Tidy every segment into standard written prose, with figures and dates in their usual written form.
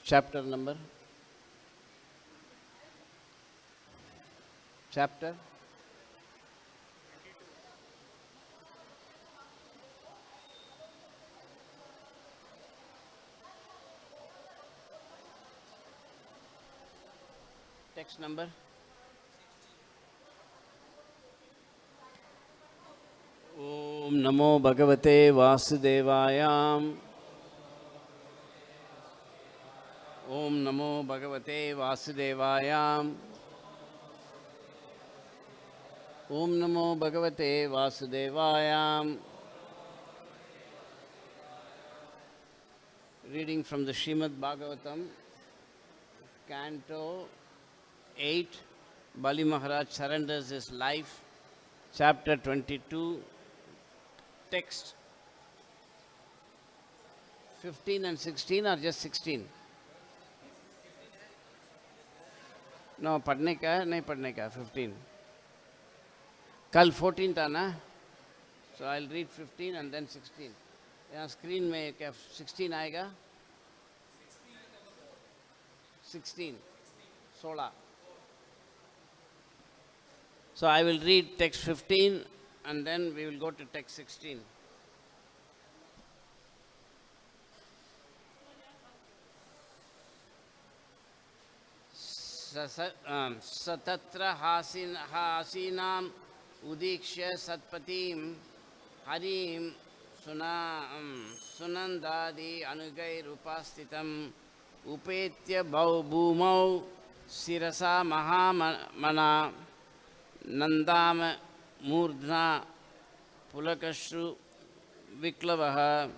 Chapter number? Chapter? Text number? Om Namo Bhagavate Vasudevaya. Om Namo Bhagavate Vasudevaya. Om Namo Bhagavate Vasudevaya. Reading from the Srimand Bhagavatam, Canto 8, Bali Maharaj surrenders his life, Chapter 22, text 15 and 16 or just 16? No, पढ़ने का है नहीं पढ़ने का 15. कल 14 था ना, so I'll read 15 and then 16. यहाँ स्क्रीन में क्या 16 आएगा? 16. So I will read text 15 and then we will go to text 16. Satatra hasinam udikshya satpatim harim sunandadi anugai rupastitam upetya bhumau sirasa mahamana nandam murdhna pulakashru viklavaha.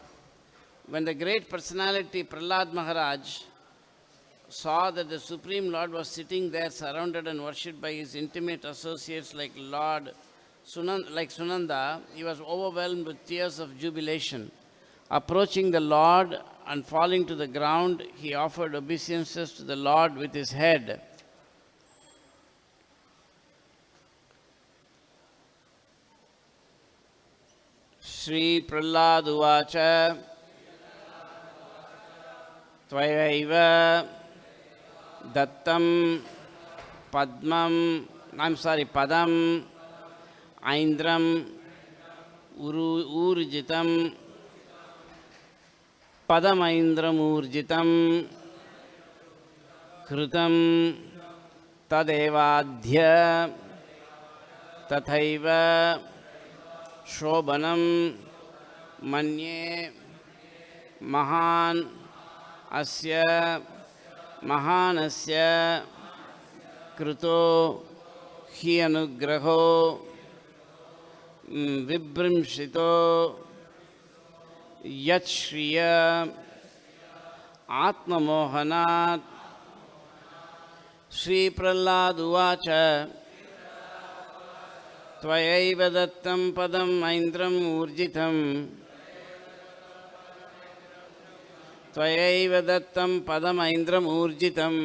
When the great personality Prahlad Maharaj saw that the Supreme Lord was sitting there surrounded and worshipped by his intimate associates like Sunanda, he was overwhelmed with tears of jubilation. Approaching the Lord and falling to the ground, he offered obeisances to the Lord with his head. Shri Prahlad Uvacha Tvayaiva Dattam Padam Aindram Urjitam Padam Aindram Urjitam Krutam Tadevadhya Tathaiva Shobhanam Manye Mahan Asya Mahanasya Kruto Hi Anugraho Vibrimshito Yachshriya Atma Mohanat. Shri Prahlad Uvacha Tvayaiva Dattam Padam Aindram Urjitam Tvayaiva Dattam Padam Aindram Urjitam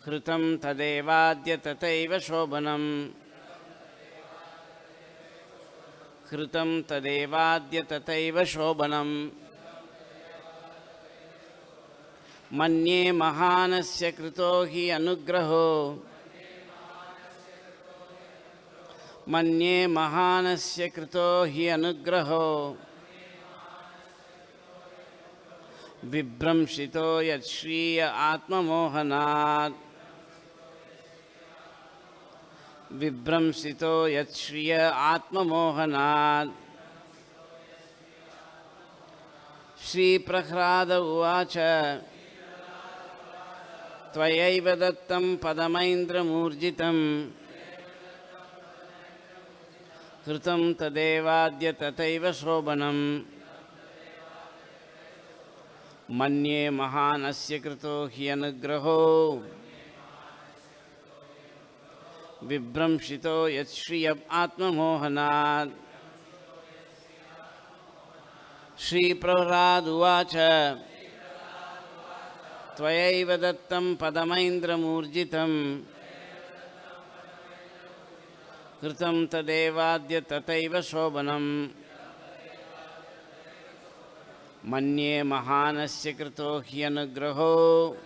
Krutam Tadevadya Tataiva Shobhanam Krutam Tadevadya Tataiva Shobhanam Manye Mahanasya Kruto Hi Anugraho Manye Mahanasya Kruto Hi Anugraho Vibramshito Yatshriya Atma Mohanat Vibramshito Yatshriya Atma Mohanat. Shri Prahlada Uvacha Tvayaiva Dattam Padamaindra Murjitam Krutam Tadevadya Tataiva Shobhanam Manye Mahanasya Kruto Hi Anugraho Vibramshito Yatshriya Atma Mohanat. Shri Prahlad Uvacha Tvayaiva Dattam Padamaindra Murjitam Krutam Tadevadya Tataiva Shobhanam Manye mahanasya krito hyanugraho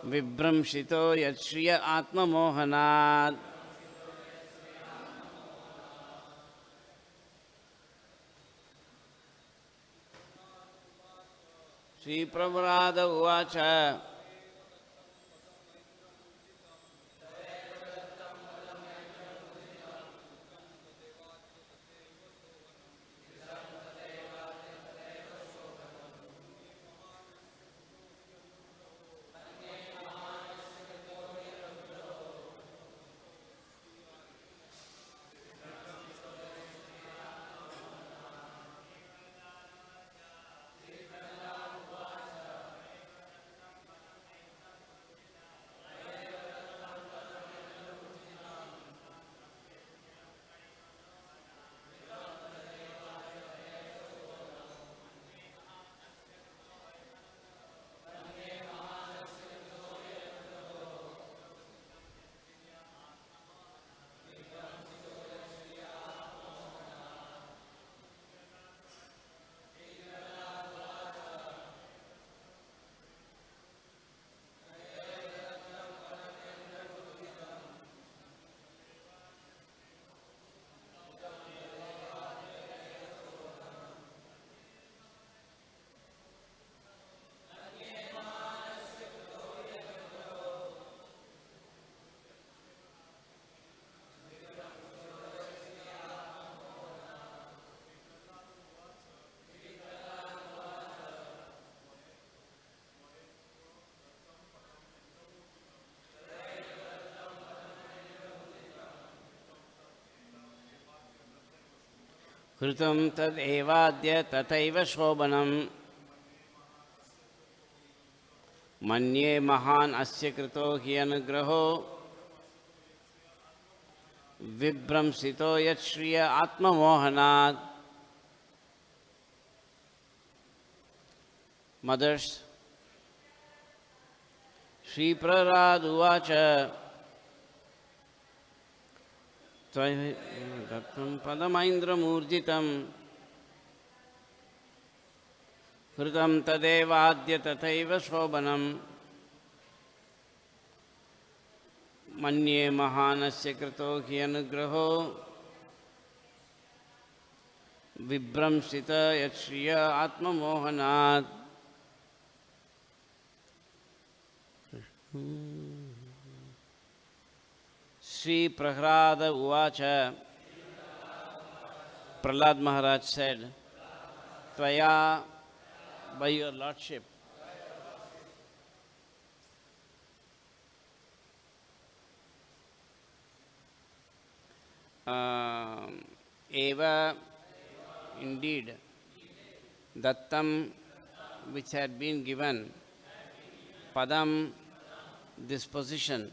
vibramshito yachriya atma mohanat. Sri Prabhupada Uvacha. Kritam tad evadya tataiva shobhanam manye mahan asya krito hyanugraho vibramsito yachriya atma mohanat. Mothers, Sri Prabhupada Uvacha Tattam Padamaindra Murjitam Kritam Tadevadya Tataiva Shobhanam Manye Mahanasya Krito Hyanugraho Vibramsita Yachriya Atma Mohanat. Sri Prahlada Uvacha. Prahlad Maharaj said, Tvaya, by your lordship, eva, indeed, dattam, which had been given, padam, this position,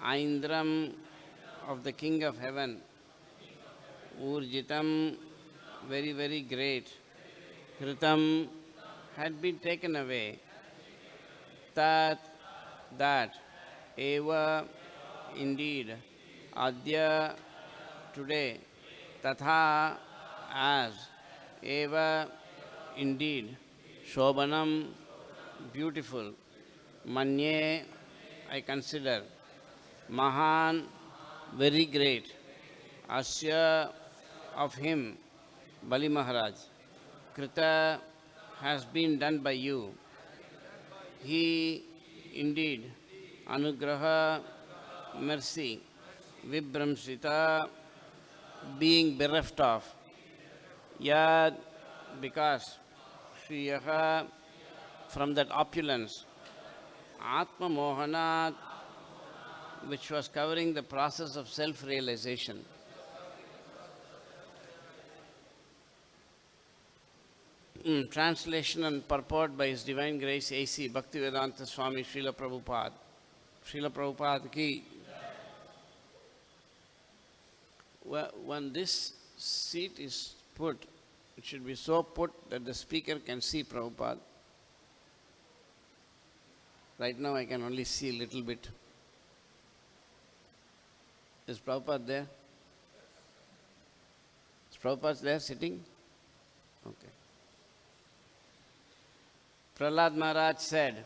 Aindram, of the King of Heaven, Urjitam, very, very great, Kritam, had been taken away, Tat, that, Eva, indeed, Adya, today, Tatha, as, Eva, indeed, Shobhanam, beautiful, Manye, I consider, Mahan, very great, Asya, of him, Bali Maharaj, Krita, has been done by you. He, indeed, Anugraha, mercy, Vibramsita, being bereft of, Yad, because, Shriyaha, from that opulence, Atma Mohanat, which was covering the process of self-realization. Translation and purport by His Divine Grace A.C. Bhaktivedanta Swami Srila Prabhupada. Srila Prabhupada ki. When this seat is put, it should be so put that the speaker can see Prabhupada. Right now I can only see a little bit. Is Prabhupada there? Is Prabhupada there sitting? Prahlad Maharaj said,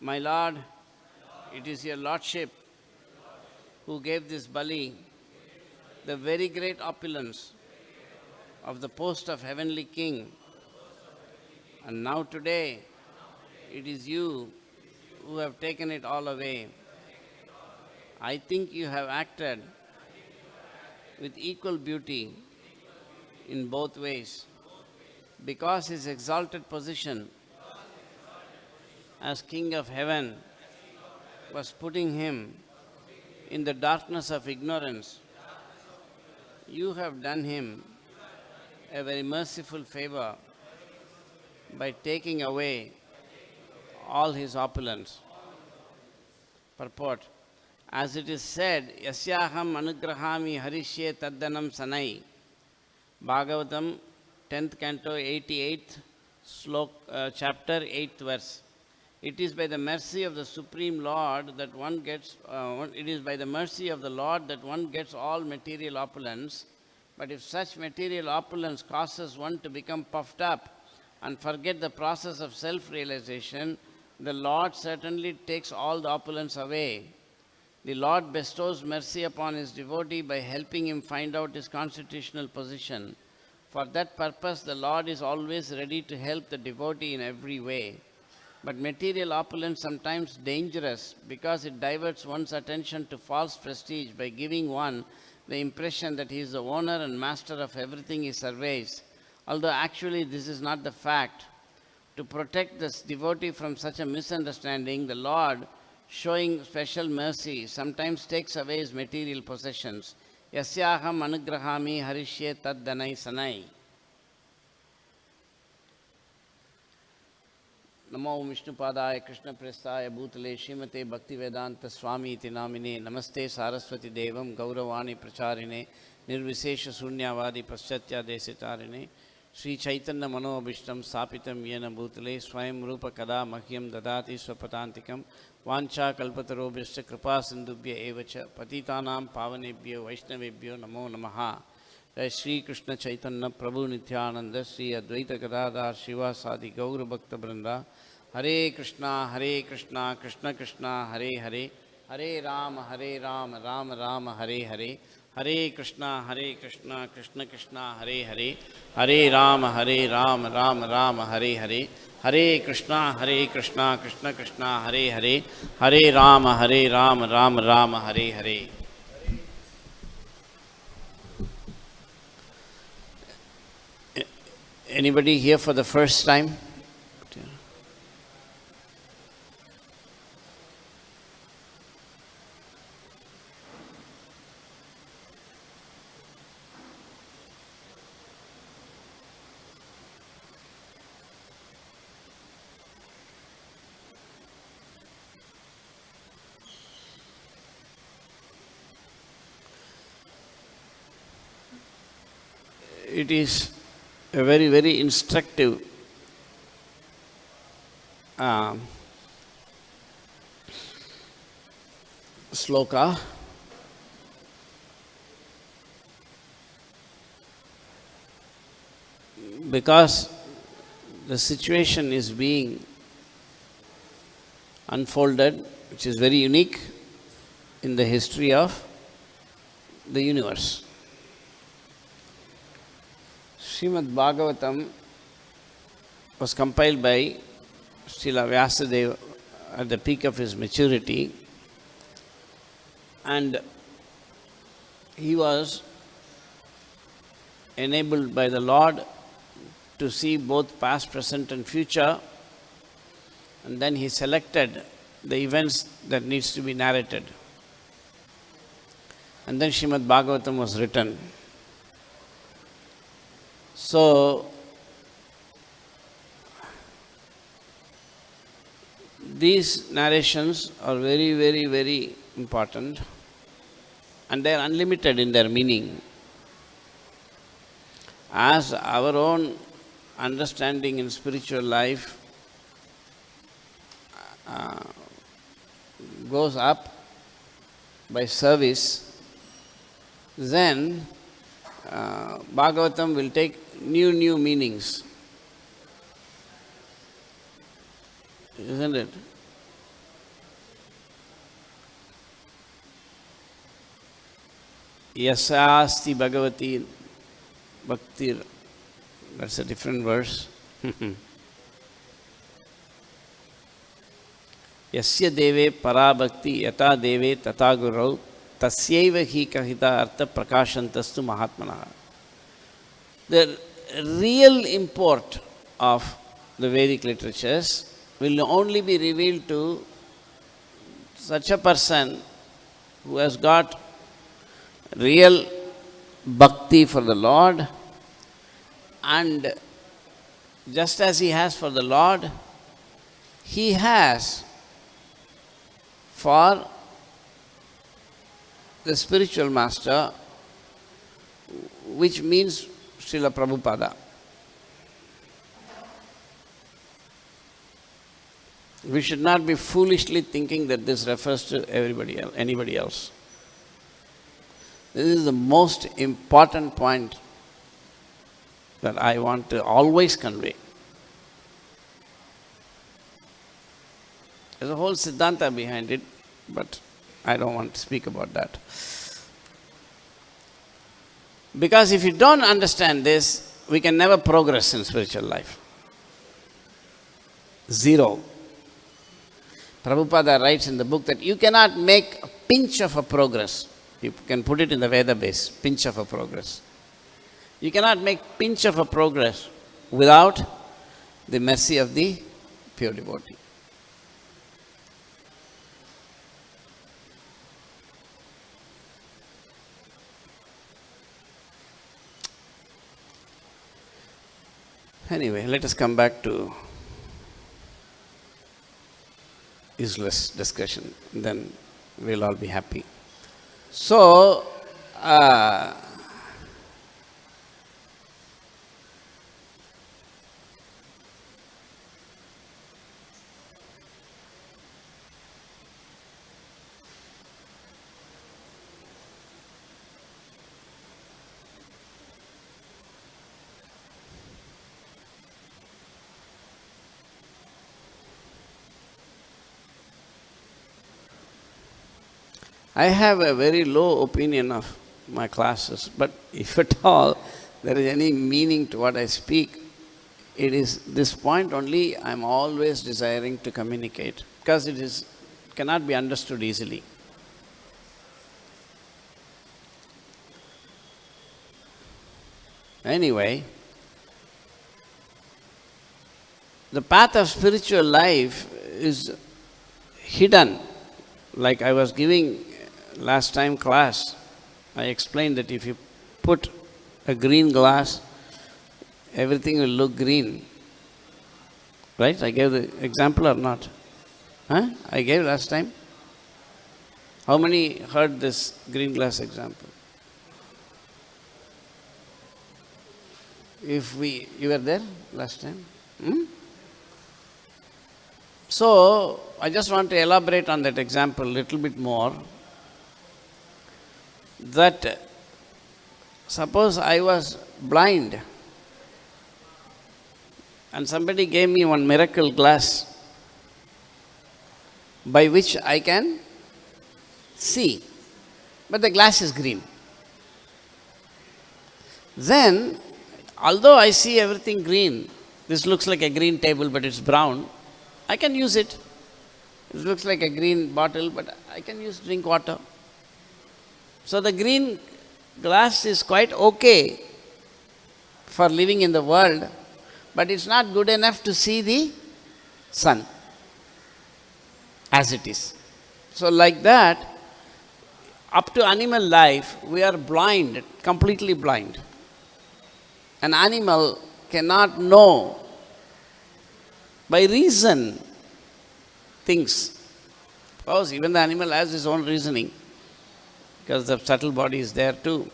"My Lord, it is your Lordship who gave this Bali the very great opulence of the post of heavenly king. And now today, it is you who have taken it all away. I think you have acted with equal beauty in both ways, because his exalted position as King of Heaven was putting him in the darkness of ignorance. You have done him a very merciful favor by taking away all his opulence." Purport. As it is said, "Yasyaham anugrahami harishye taddanam sanai." Bhagavatam, 10th canto, 88th chapter, 8th verse. It is by the mercy of the Supreme Lord that one gets, it is by the mercy of the Lord that one gets all material opulence. But if such material opulence causes one to become puffed up and forget the process of self-realization, the Lord certainly takes all the opulence away. The Lord bestows mercy upon his devotee by helping him find out his constitutional position. For that purpose, the Lord is always ready to help the devotee in every way. But material opulence is sometimes dangerous because it diverts one's attention to false prestige by giving one the impression that he is the owner and master of everything he surveys, although actually this is not the fact. To protect this devotee from such a misunderstanding, the Lord, showing special mercy, sometimes takes away his material possessions. Yasyaham anugrahami harishye taddanai sanai. Namo Vishnupadaya Krishna Prestaya Bhutale Srimate Bhaktivedanta Swami iti namine Namaste Saraswati Devam Gauravani Pracharine Nirvisesha Sunyavadi Paschatya Desitarine Sri Chaitanya Manobhishtam Sapitam Yena Bhutale Swayam Rupa Kada Mahyam Dadati Swapatantikam Vancha Kalpatarobhishta Kripa Sindhubhya Evacha Patitanam Pavanebhyo Vaishnavebhyo Namo Namaha. Jai Sri Krishna Chaitanya Prabhu Nityananda Sri Advaita Gadadhar Shiva Sadi Gaura Bhakta Vrinda. Hare Krishna, Krishna Krishna, Hare Hare, Hare Rama, Rama Rama, Hare Hare, Hare Krishna, Krishna Krishna, Hare Hare, Hare Rama, Rama Rama, Hare Hare, Hare Krishna, Krishna Krishna, Hare Hare, Hare Rama, Rama Rama, Hare Hare. Anybody here for the first time? It is a very, very instructive sloka. Because the situation is being unfolded, which is very unique in the history of the universe. Srimand Bhagavatam was compiled by Srila Vyasadeva at the peak of his maturity, and he was enabled by the Lord to see both past, present and future, and then he selected the events that needs to be narrated. And then Srimad Bhagavatam was written. So, these narrations are very, very, very important, and they are unlimited in their meaning. As our own understanding in spiritual life goes up by service, then Bhagavatam will take new meanings. Isn't it? Yasasti Bhagavati Bhaktir. That's a different verse. Yasya deve parabhakti yata deve tata gurau tasyaiva hi kahita artha prakashantastu mahatmanaha. The real import of the Vedic literatures will only be revealed to such a person who has got real bhakti for the Lord, and just as he has for the Lord, he has for the spiritual master, which means Srila Prabhupada. We should not be foolishly thinking that this refers to everybody else, anybody else. This is the most important point that I want to always convey. There's a whole Siddhanta behind it, but I don't want to speak about that. Because if you don't understand this, we can never progress in spiritual life. Zero. Prabhupada writes in the book that you cannot make a pinch of a progress. You can put it in the Veda base, pinch of a progress. You cannot make pinch of a progress without the mercy of the pure devotee. Anyway, let us come back to useless discussion, then we'll all be happy. So, I have a very low opinion of my classes, but if at all there is any meaning to what I speak, it is this point only I am always desiring to communicate, because it cannot be understood easily. Anyway, the path of spiritual life is hidden. Like I was giving last time class, I explained that if you put a green glass, everything will look green. Right? I gave the example or not? Huh? I gave last time. How many heard this green glass example? You were there last time? So, I just want to elaborate on that example a little bit more. That suppose I was blind and somebody gave me one miracle glass by which I can see, but the glass is green. Then, although I see everything green, this looks like a green table but it's brown, I can use it. It looks like a green bottle, but I can drink water. So the green glass is quite okay for living in the world, but it's not good enough to see the sun as it is. So like that, up to animal life, we are blind, completely blind. An animal cannot know by reason things. Of course, even the animal has his own reasoning, because the subtle body is there too.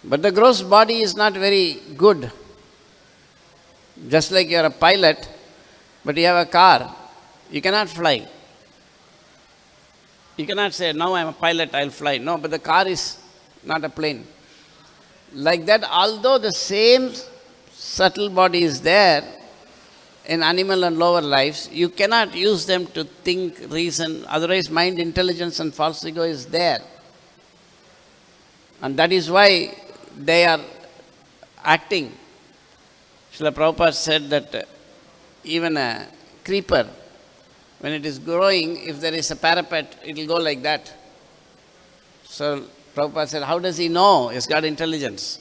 But the gross body is not very good. Just like you are a pilot, but you have a car, you cannot fly. You cannot say, now I am a pilot, I will fly. No, but the car is not a plane. Like that, although the same subtle body is there, in animal and lower lives, you cannot use them to think, reason, otherwise mind, intelligence and false ego is there. And that is why they are acting. Srila Prabhupada said that even a creeper, when it is growing, if there is a parapet, it will go like that. So Prabhupada said, how does he know? He's got intelligence.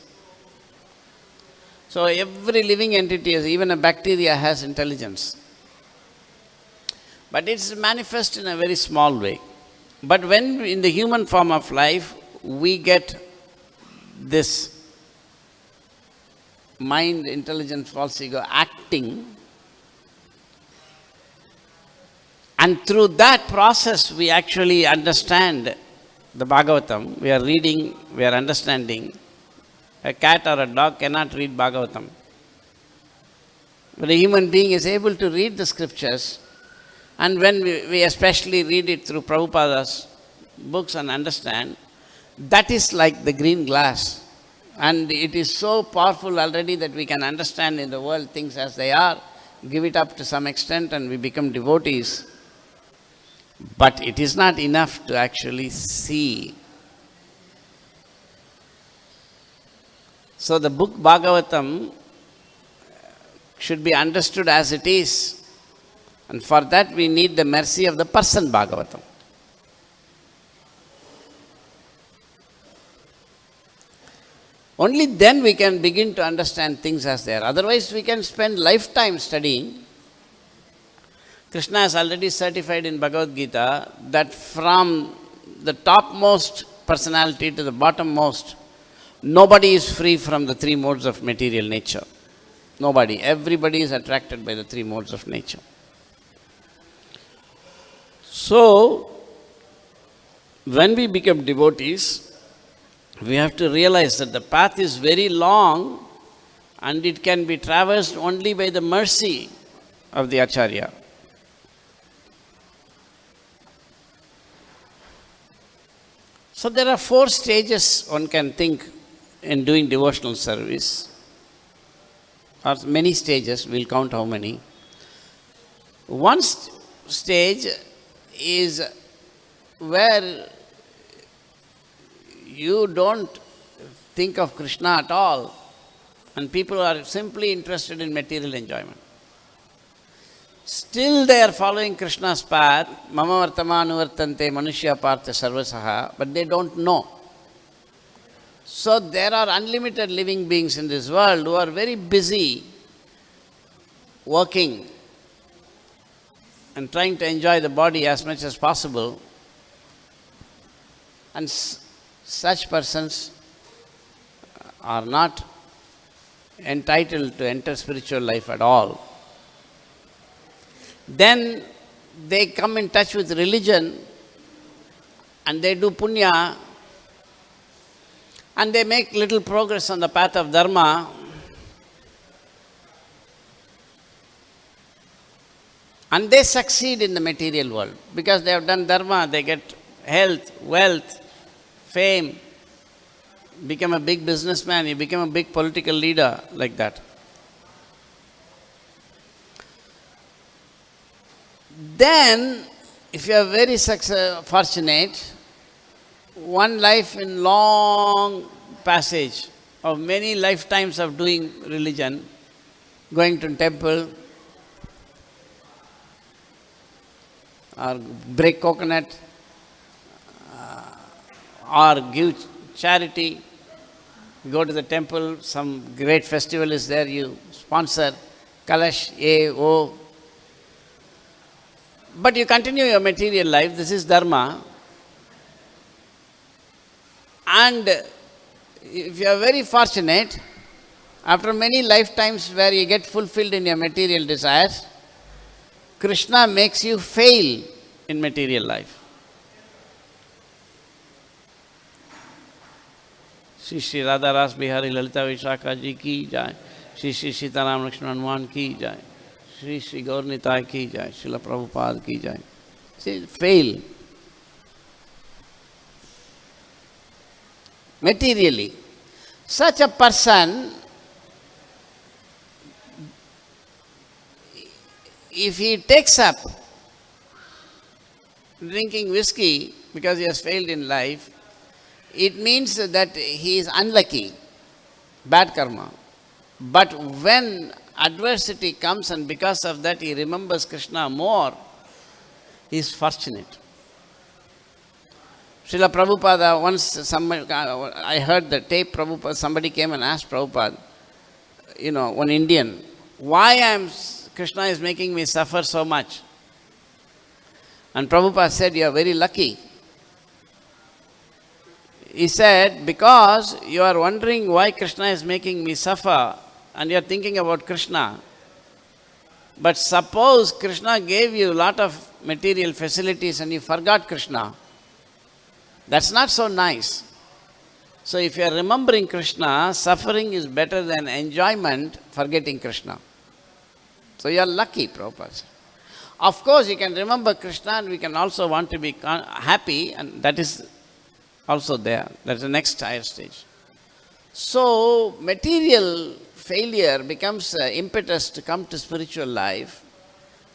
So every living entity, even a bacteria, has intelligence. But it's manifest in a very small way. But when in the human form of life, we get this mind, intelligence, false ego acting, and through that process we actually understand the Bhagavatam. We are reading, we are understanding. A cat or a dog cannot read Bhagavatam. But a human being is able to read the scriptures, and when we especially read it through Prabhupada's books and understand, that is like the green glass. And it is so powerful already that we can understand in the world things as they are, give it up to some extent and we become devotees. But it is not enough to actually see. So the book Bhagavatam should be understood as it is. And for that we need the mercy of the person Bhagavatam. Only then we can begin to understand things as they are. Otherwise we can spend lifetime studying. Krishna has already certified in Bhagavad Gita that from the topmost personality to the bottommost, nobody is free from the three modes of material nature. Nobody. Everybody is attracted by the three modes of nature. So, when we become devotees, we have to realize that the path is very long and it can be traversed only by the mercy of the Acharya. So there are 4 stages one can think in doing devotional service, or many stages, we'll count how many. One stage is where you don't think of Krishna at all, and people are simply interested in material enjoyment. Still they are following Krishna's path, mama vartamanuvartante manushya partha sarvasaha, but they don't know. So there are unlimited living beings in this world who are very busy working and trying to enjoy the body as much as possible, and such persons are not entitled to enter spiritual life at all. Then they come in touch with religion and they do punya and they make little progress on the path of dharma, and they succeed in the material world because they have done dharma. They get health, wealth, fame, become a big businessman, you become a big political leader, like that. Then, if you are very fortunate, one life in long passage of many lifetimes of doing religion, going to temple, or break coconut, or give charity, you go to the temple, some great festival is there, you sponsor, Kalash, O. But you continue your material life, this is dharma. And if you are very fortunate, after many lifetimes where you get fulfilled in your material desires, Krishna makes you fail in material life. Shri Shri Radha Ras Bihari Lalita Vishaka Ji ki jai, Shri Shri Sitaram Lakshman Hanuman ki jai, Shri Shri Gaur Nitai ki jai, Srila Prabhupada ki jai. See, fail. Materially. Such a person if he takes up drinking whiskey because he has failed in life, it means that he is unlucky, bad karma. But when adversity comes and because of that he remembers Krishna more, he is fortunate. Srila Prabhupada, once somebody, I heard the tape, Prabhupada, somebody came and asked Prabhupada, one Indian, why Krishna is making me suffer so much? And Prabhupada said, you are very lucky. He said, because you are wondering why Krishna is making me suffer and you are thinking about Krishna. But suppose Krishna gave you a lot of material facilities and you forgot Krishna. That's not so nice. So if you are remembering Krishna, suffering is better than enjoyment, forgetting Krishna. So you are lucky, Prabhupada said. Of course, you can remember Krishna and we can also want to be happy, and that is also there. That's the next higher stage. So, material failure becomes impetus to come to spiritual life.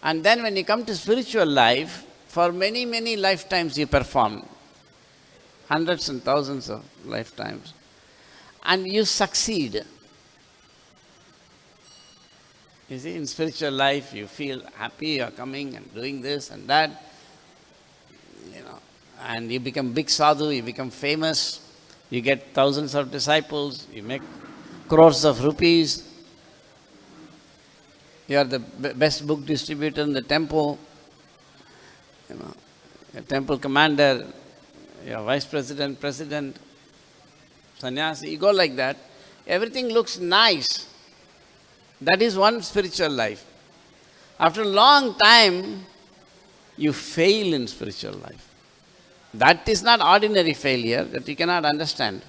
And then when you come to spiritual life, for many, many lifetimes you perform. Hundreds and thousands of lifetimes. And you succeed. You see, in spiritual life, you feel happy, you are coming and doing this and that, and you become big sadhu, you become famous, you get thousands of disciples, you make crores of rupees, you are the best book distributor in the temple, a temple commander, you are vice president, president, sannyasi, you go like that, everything looks nice. That is one spiritual life. After a long time, you fail in spiritual life. That is not ordinary failure that you cannot understand.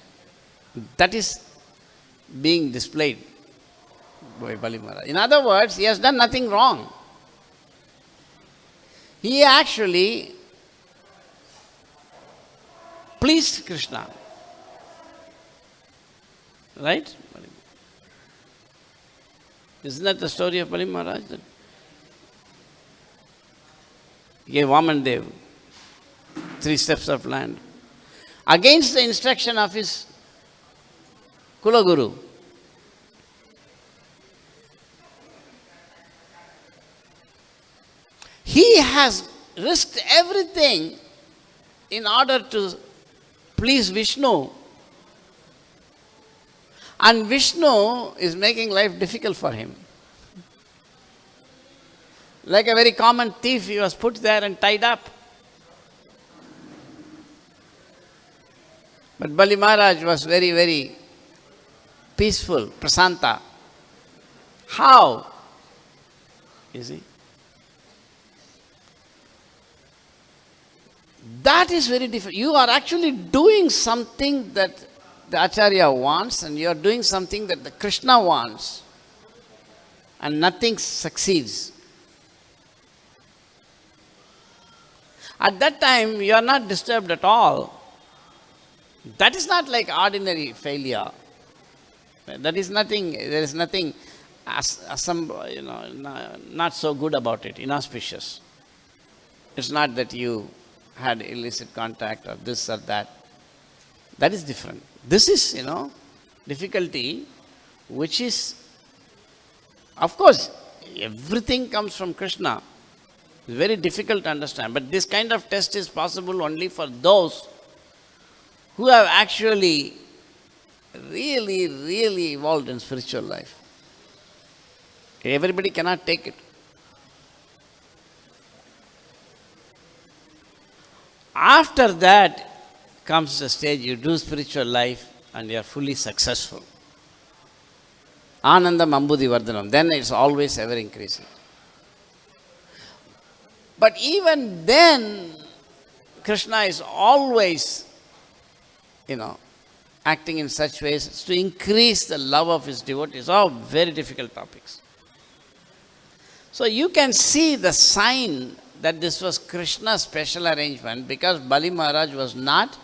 That is being displayed by Bali Maharaj. In other words, he has done nothing wrong. He actually pleased Krishna. Right? Isn't that the story of Bali Maharaj? He gave Vaman Dev 3 steps of land against the instruction of his Kulaguru. He has risked everything in order to please Vishnu. And Vishnu is making life difficult for him. Like a very common thief, he was put there and tied up. But Bali Maharaj was very, very peaceful, prasanta. How? You see? That is very different. You are actually doing something that the Acharya wants, and you are doing something that the Krishna wants, and nothing succeeds. At that time, you are not disturbed at all. That is not like ordinary failure. That is nothing, there is nothing, not so good about it, inauspicious. It's not that you had illicit contact or this or that. That is different. This is, difficulty, which is, of course, everything comes from Krishna. It's very difficult to understand. But this kind of test is possible only for those who have actually really, really evolved in spiritual life. Everybody cannot take it. After that comes the stage you do spiritual life and you are fully successful. Anandam Ambudhi Vardhanam. Then it's always ever increasing. But even then, Krishna is always, acting in such ways as to increase the love of his devotees. All very difficult topics. So you can see the sign that this was Krishna's special arrangement, because Bali Maharaj was not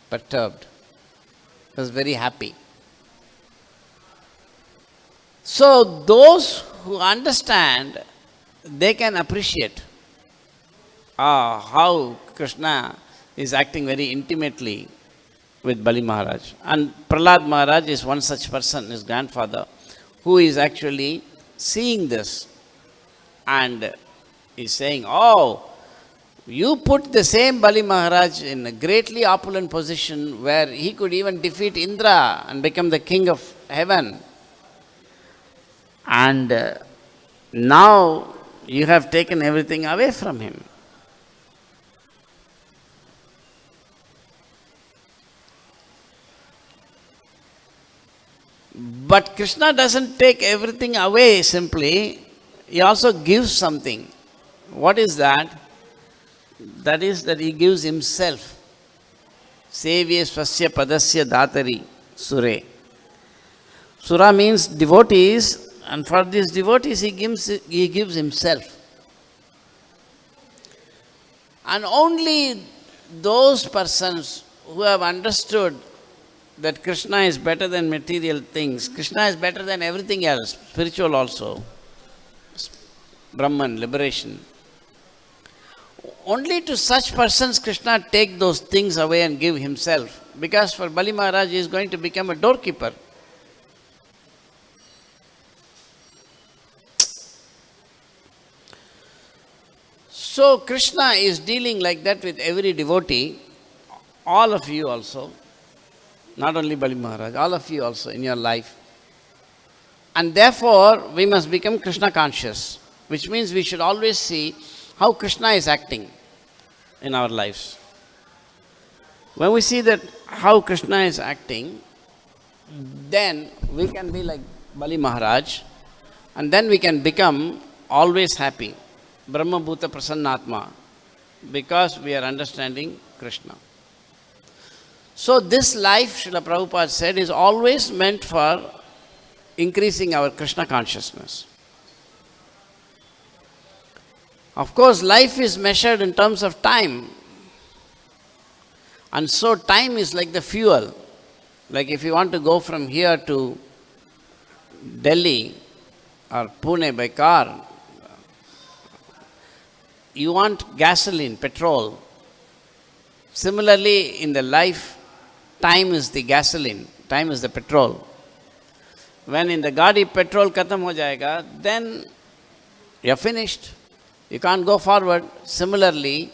perturbed. He was very happy. So those who understand they can appreciate how Krishna is acting very intimately with Bali Maharaj. And Prahlad Maharaj is one such person, his grandfather, who is actually seeing this and is saying, oh, you put the same Bali Maharaj in a greatly opulent position where he could even defeat Indra and become the king of heaven. And now you have taken everything away from him. But Krishna doesn't take everything away simply, he also gives something. What is that? That is that he gives himself. Sevye swasya padasya datari sure. Sura means devotees, and for these devotees he gives himself. And only those persons who have understood that Krishna is better than material things, Krishna is better than everything else, spiritual also, Brahman, liberation. Only to such persons Krishna take those things away and give himself. Because for Bali Maharaj he is going to become a doorkeeper. So Krishna is dealing like that with every devotee, all of you also. Not only Bali Maharaj, all of you also in your life. And therefore, we must become Krishna conscious, which means we should always see how Krishna is acting in our lives. When we see that how Krishna is acting, then we can be like Bali Maharaj, and then we can become always happy, Brahma Bhuta Prasannatma, because we are understanding Krishna. So this life, Srila Prabhupada said, is always meant for increasing our Krishna consciousness. Of course, life is measured in terms of time. And so time is like the fuel. Like if you want to go from here to Delhi or Pune by car, you want gasoline, petrol. Similarly, in the life, time is the gasoline, time is the petrol. When in the Gadi petrol khatam ho jayega, then you're finished. You can't go forward. Similarly,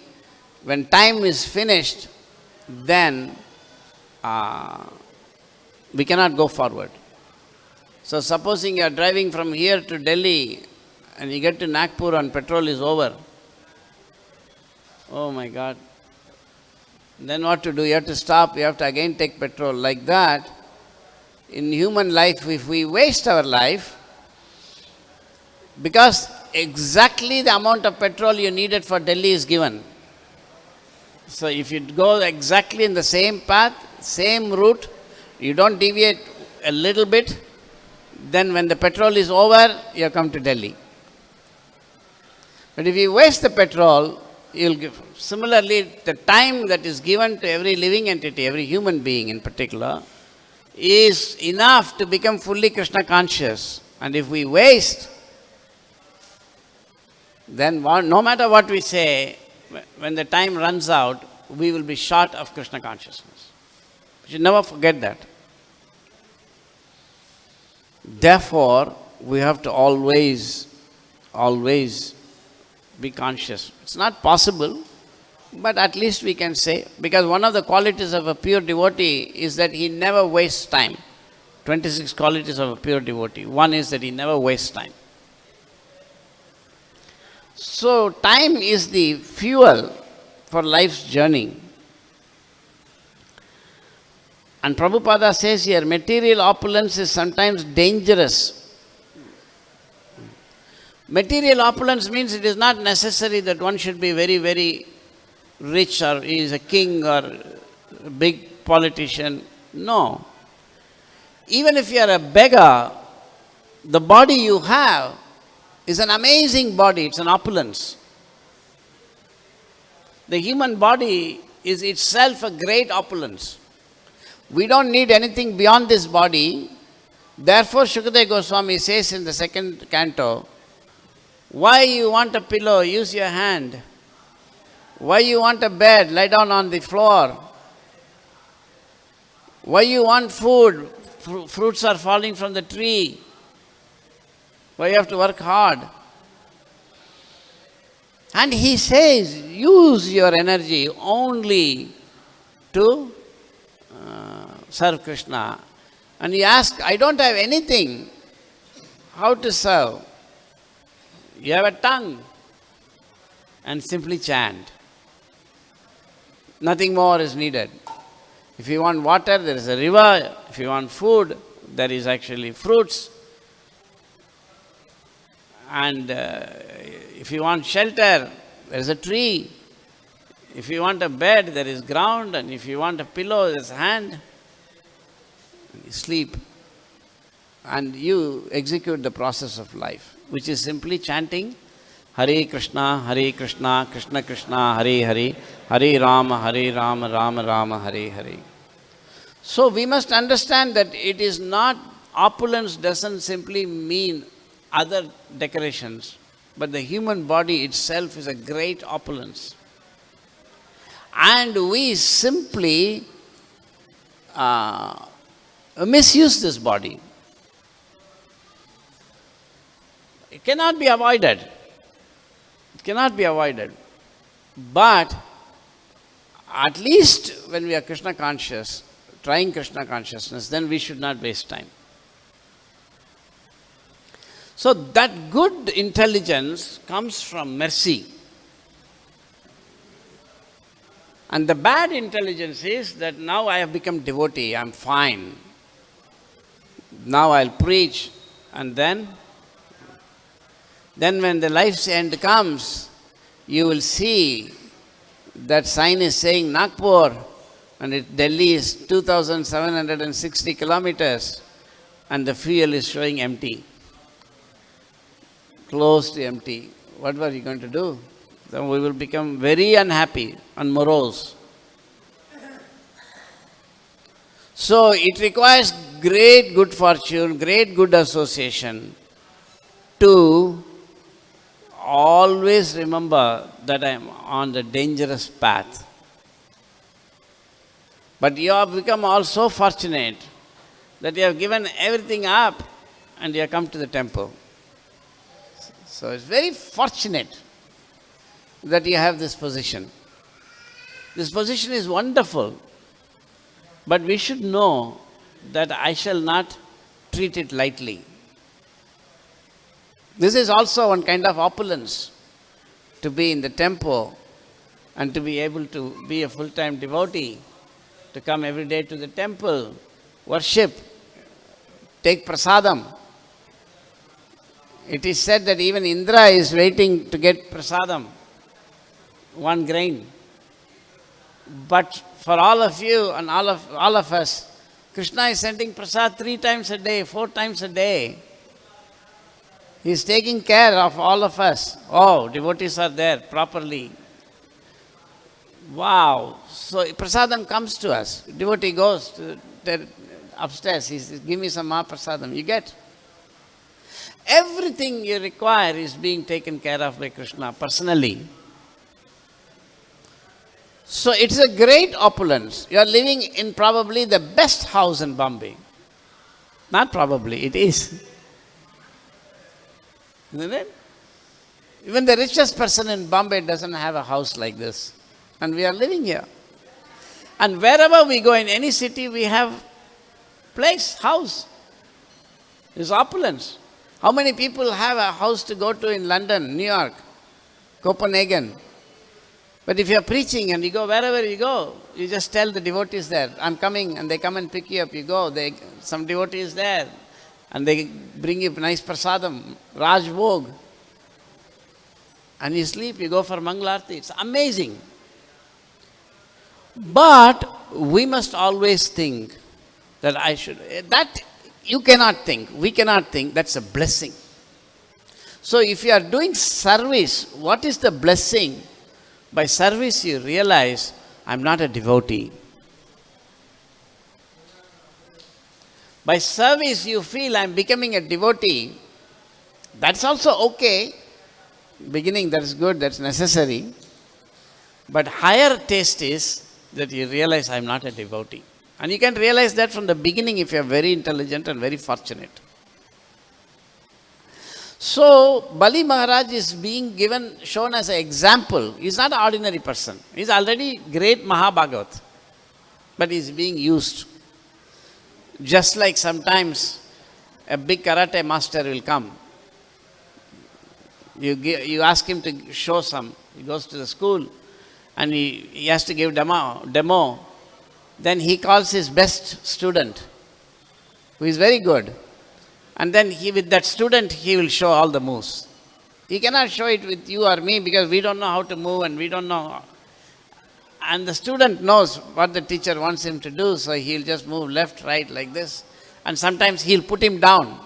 when time is finished, then we cannot go forward. So supposing you are driving from here to Delhi and you get to Nagpur and petrol is over. Oh my God. Then what to do? You have to stop, you have to again take petrol. Like that, in human life, if we waste our life, because exactly the amount of petrol you needed for Delhi is given. So if you go exactly in the same path, same route, you don't deviate a little bit, then when the petrol is over, you come to Delhi. But if you waste the petrol, you'll give. Similarly, the time that is given to every living entity, every human being in particular, is enough to become fully Krishna conscious. And if we waste, then no matter what we say, when the time runs out, we will be short of Krishna consciousness. We should never forget that. Therefore, we have to always be conscious. It's not possible, but at least we can say, because one of the qualities of a pure devotee is that he never wastes time. 26 qualities of a pure devotee. One is that he never wastes time. So time is the fuel for life's journey. And Prabhupada says here, material opulence is sometimes dangerous. Material opulence means it is not necessary that one should be very, very rich or he is a king or a big politician. No. Even if you are a beggar, the body you have is an amazing body, it's an opulence. The human body is itself a great opulence. We don't need anything beyond this body. Therefore, Shukadeva Goswami says in the second canto, Why you want a pillow? Use your hand. Why you want a bed? Lie down on the floor. Why you want food? Fruits are falling from the tree. Why you have to work hard? And he says, use your energy only to serve Krishna. And you ask, I don't have anything. How to serve? You have a tongue. And simply chant. Nothing more is needed. If you want water, there is a river. If you want food, there is actually fruits. And if you want shelter, there is a tree. If you want a bed, there is ground. And if you want a pillow, there is a hand. You sleep. And you execute the process of life, which is simply chanting Hare Krishna, Krishna Krishna, Hare Hare, Hare Rama, Rama Rama, Hare Hare. So we must understand that it is not, opulence doesn't simply mean other decorations, but the human body itself is a great opulence. And we simply misuse this body. It cannot be avoided. It cannot be avoided. But at least when we are Krishna conscious, trying Krishna consciousness, then we should not waste time. So that good intelligence comes from mercy. And the bad intelligence is that now I have become devotee, I am fine. Now I'll preach, and then when the life's end comes, you will see that sign is saying Nagpur, and Delhi is 2,760 kilometers, and the fuel is showing empty, close to empty. What were you going to do? Then we will become very unhappy and morose. So it requires great good fortune, great good association to always remember that I am on the dangerous path. But you have become also fortunate that you have given everything up and you have come to the temple. So it's very fortunate that you have this position. This position is wonderful, but we should know that I shall not treat it lightly. This is also one kind of opulence, to be in the temple and to be able to be a full-time devotee, to come every day to the temple, worship, take prasadam. It is said that even Indra is waiting to get prasadam, 1 grain. But for all of you and all of us, Krishna is sending prasad 3 times a day, 4 times a day. He is taking care of all of us. Oh, devotees are there properly. Wow. So prasadam comes to us. Devotee goes to upstairs. He says, give me some prasadam. You get. Everything you require is being taken care of by Krishna personally. So it's a great opulence. You are living in probably the best house in Bombay. Not probably, it is. Isn't it? Even the richest person in Bombay doesn't have a house like this. And we are living here. And wherever we go in any city, we have place, house. It's opulence. How many people have a house to go to in London, New York, Copenhagen? But if you are preaching and you go wherever you go, you just tell the devotees there, I'm coming, and they come and pick you up. You go, some devotee is there, and they bring you nice prasadam, Raj Bhog. And you sleep, you go for Mangalarti. It's amazing. But we must always think that that you cannot think, we cannot think, that's a blessing. So if you are doing service, what is the blessing? By service you realize, I'm not a devotee. By service you feel I'm becoming a devotee. That's also okay. Beginning, that's good, that's necessary. But higher taste is that you realize I am not a devotee. And you can realize that from the beginning if you are very intelligent and very fortunate. So, Bali Maharaj is being shown as an example. He is not an ordinary person. He is already great Mahabhagavat. But he is being used. Just like sometimes a big karate master will come. You ask him to show some. He goes to the school and he has to give demo. Then he calls his best student, who is very good. And then with that student, he will show all the moves. He cannot show it with you or me because we don't know how to move and we don't know. And the student knows what the teacher wants him to do, so he'll just move left, right, like this. And sometimes he'll put him down.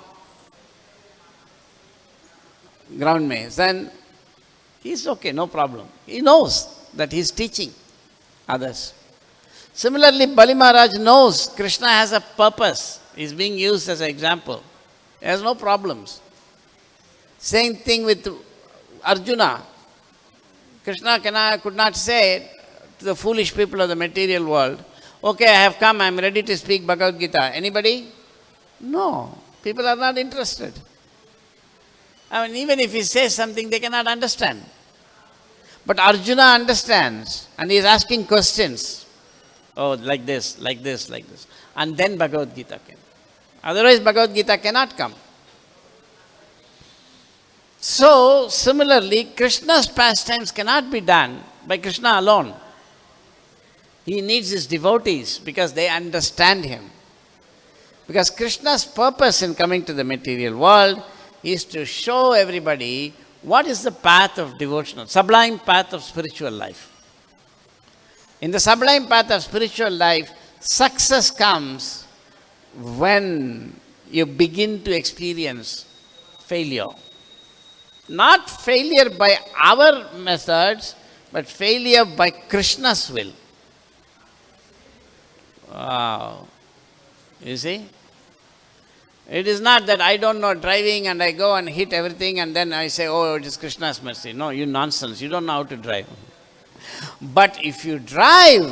Ground maze. Then he's okay, no problem. He knows that he's teaching others. Similarly, Bali Maharaj knows Krishna has a purpose. He's being used as an example. He has no problems. Same thing with Arjuna. Krishna could not say to the foolish people of the material world, okay, I have come, I am ready to speak Bhagavad Gita. Anybody? No. People are not interested. I mean, even if he says something, they cannot understand. But Arjuna understands and he is asking questions. Oh, like this, like this, like this. And then Bhagavad Gita came. Otherwise, Bhagavad Gita cannot come. So, similarly, Krishna's pastimes cannot be done by Krishna alone. He needs his devotees because they understand him. Because Krishna's purpose in coming to the material world is to show everybody what is the path of devotional, sublime path of spiritual life. In the sublime path of spiritual life, success comes when you begin to experience failure. Not failure by our methods, but failure by Krishna's will. Wow. You see? It is not that I don't know driving and I go and hit everything and then I say, oh, it is Krishna's mercy. No, you nonsense. You don't know how to drive. But if you drive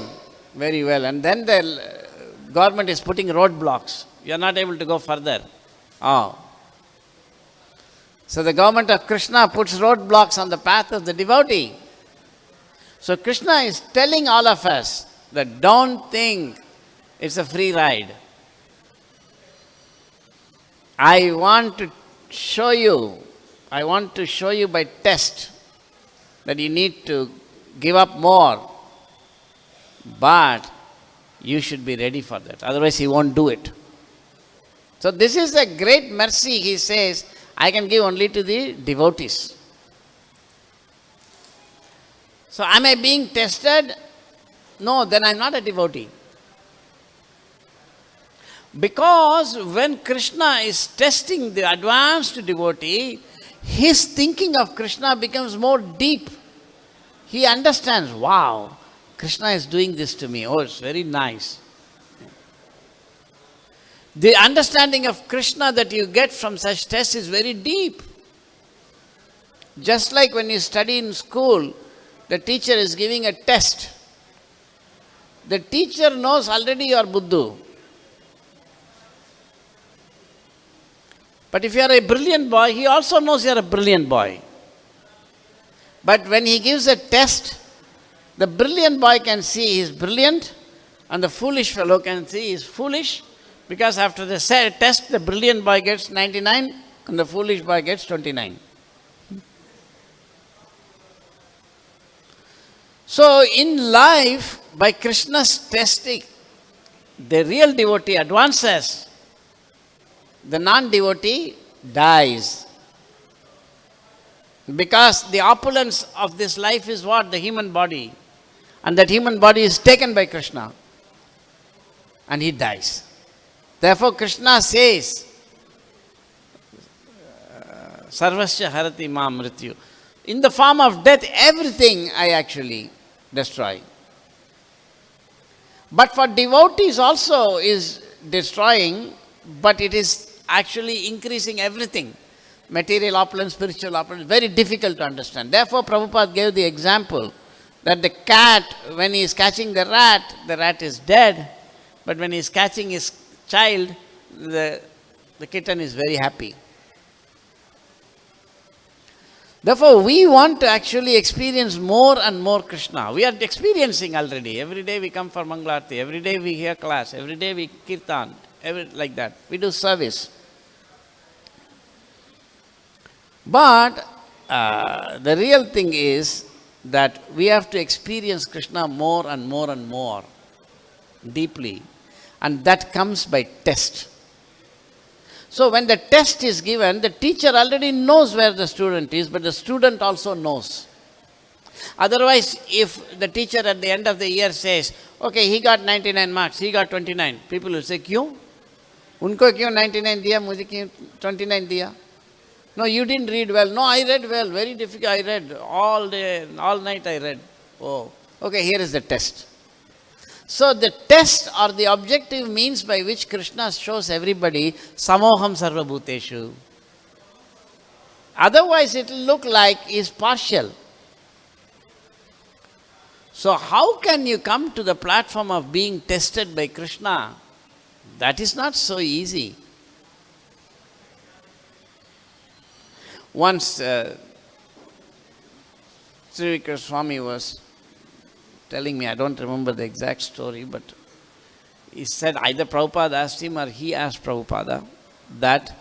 very well and then the government is putting roadblocks, you are not able to go further. Oh. So the government of Krishna puts roadblocks on the path of the devotee. So Krishna is telling all of us that don't think it's a free ride. I want to show you by test that you need to give up more. But you should be ready for that. Otherwise, he won't do it. So this is a great mercy, he says, I can give only to the devotees. So am I being tested? No, then I am not a devotee. Because when Krishna is testing the advanced devotee, his thinking of Krishna becomes more deep. He understands, wow, Krishna is doing this to me. Oh, it's very nice. The understanding of Krishna that you get from such tests is very deep. Just like when you study in school, the teacher is giving a test. The teacher knows already you are Buddhu. But if you are a brilliant boy, he also knows you are a brilliant boy. But when he gives a test, the brilliant boy can see he is brilliant and the foolish fellow can see he is foolish, because after the test, the brilliant boy gets 99 and the foolish boy gets 29. So in life, by Krishna's testing, the real devotee advances. The non-devotee dies. Because the opulence of this life is what? The human body. And that human body is taken by Krishna. And he dies. Therefore Krishna says, Sarvasya harati ma mrityu. In the form of death, everything I actually destroy. But for devotees also is destroying, but it is actually increasing everything. material opulence, spiritual opulence, very difficult to understand. Therefore, Prabhupada gave the example that the cat, when he is catching the rat is dead, but when he is catching his child, the kitten is very happy. Therefore, we want to actually experience more and more Krishna. We are experiencing already. Every day we come for Mangalarti, every day we hear class, every day we kirtan, like that. We do service. But the real thing is that we have to experience Krishna more and more and more deeply. And that comes by test. So when the test is given, the teacher already knows where the student is, but the student also knows. Otherwise, if the teacher at the end of the year says, okay, he got 99 marks, he got 29, people will say, क्यों? उनको क्यों 99 दिया, मुझे क्यों 29 दिया? No, you didn't read well. No, I read well, very difficult. I read all day, all night I read. Oh, okay, here is the test. So the test or the objective means by which Krishna shows everybody samoham sarva bhuteshu. Otherwise it will look like he is partial. So how can you come to the platform of being tested by Krishna? That is not so easy. Once Sri Krishna Swami was telling me, I don't remember the exact story, but he said either Prabhupada asked him or he asked Prabhupada that,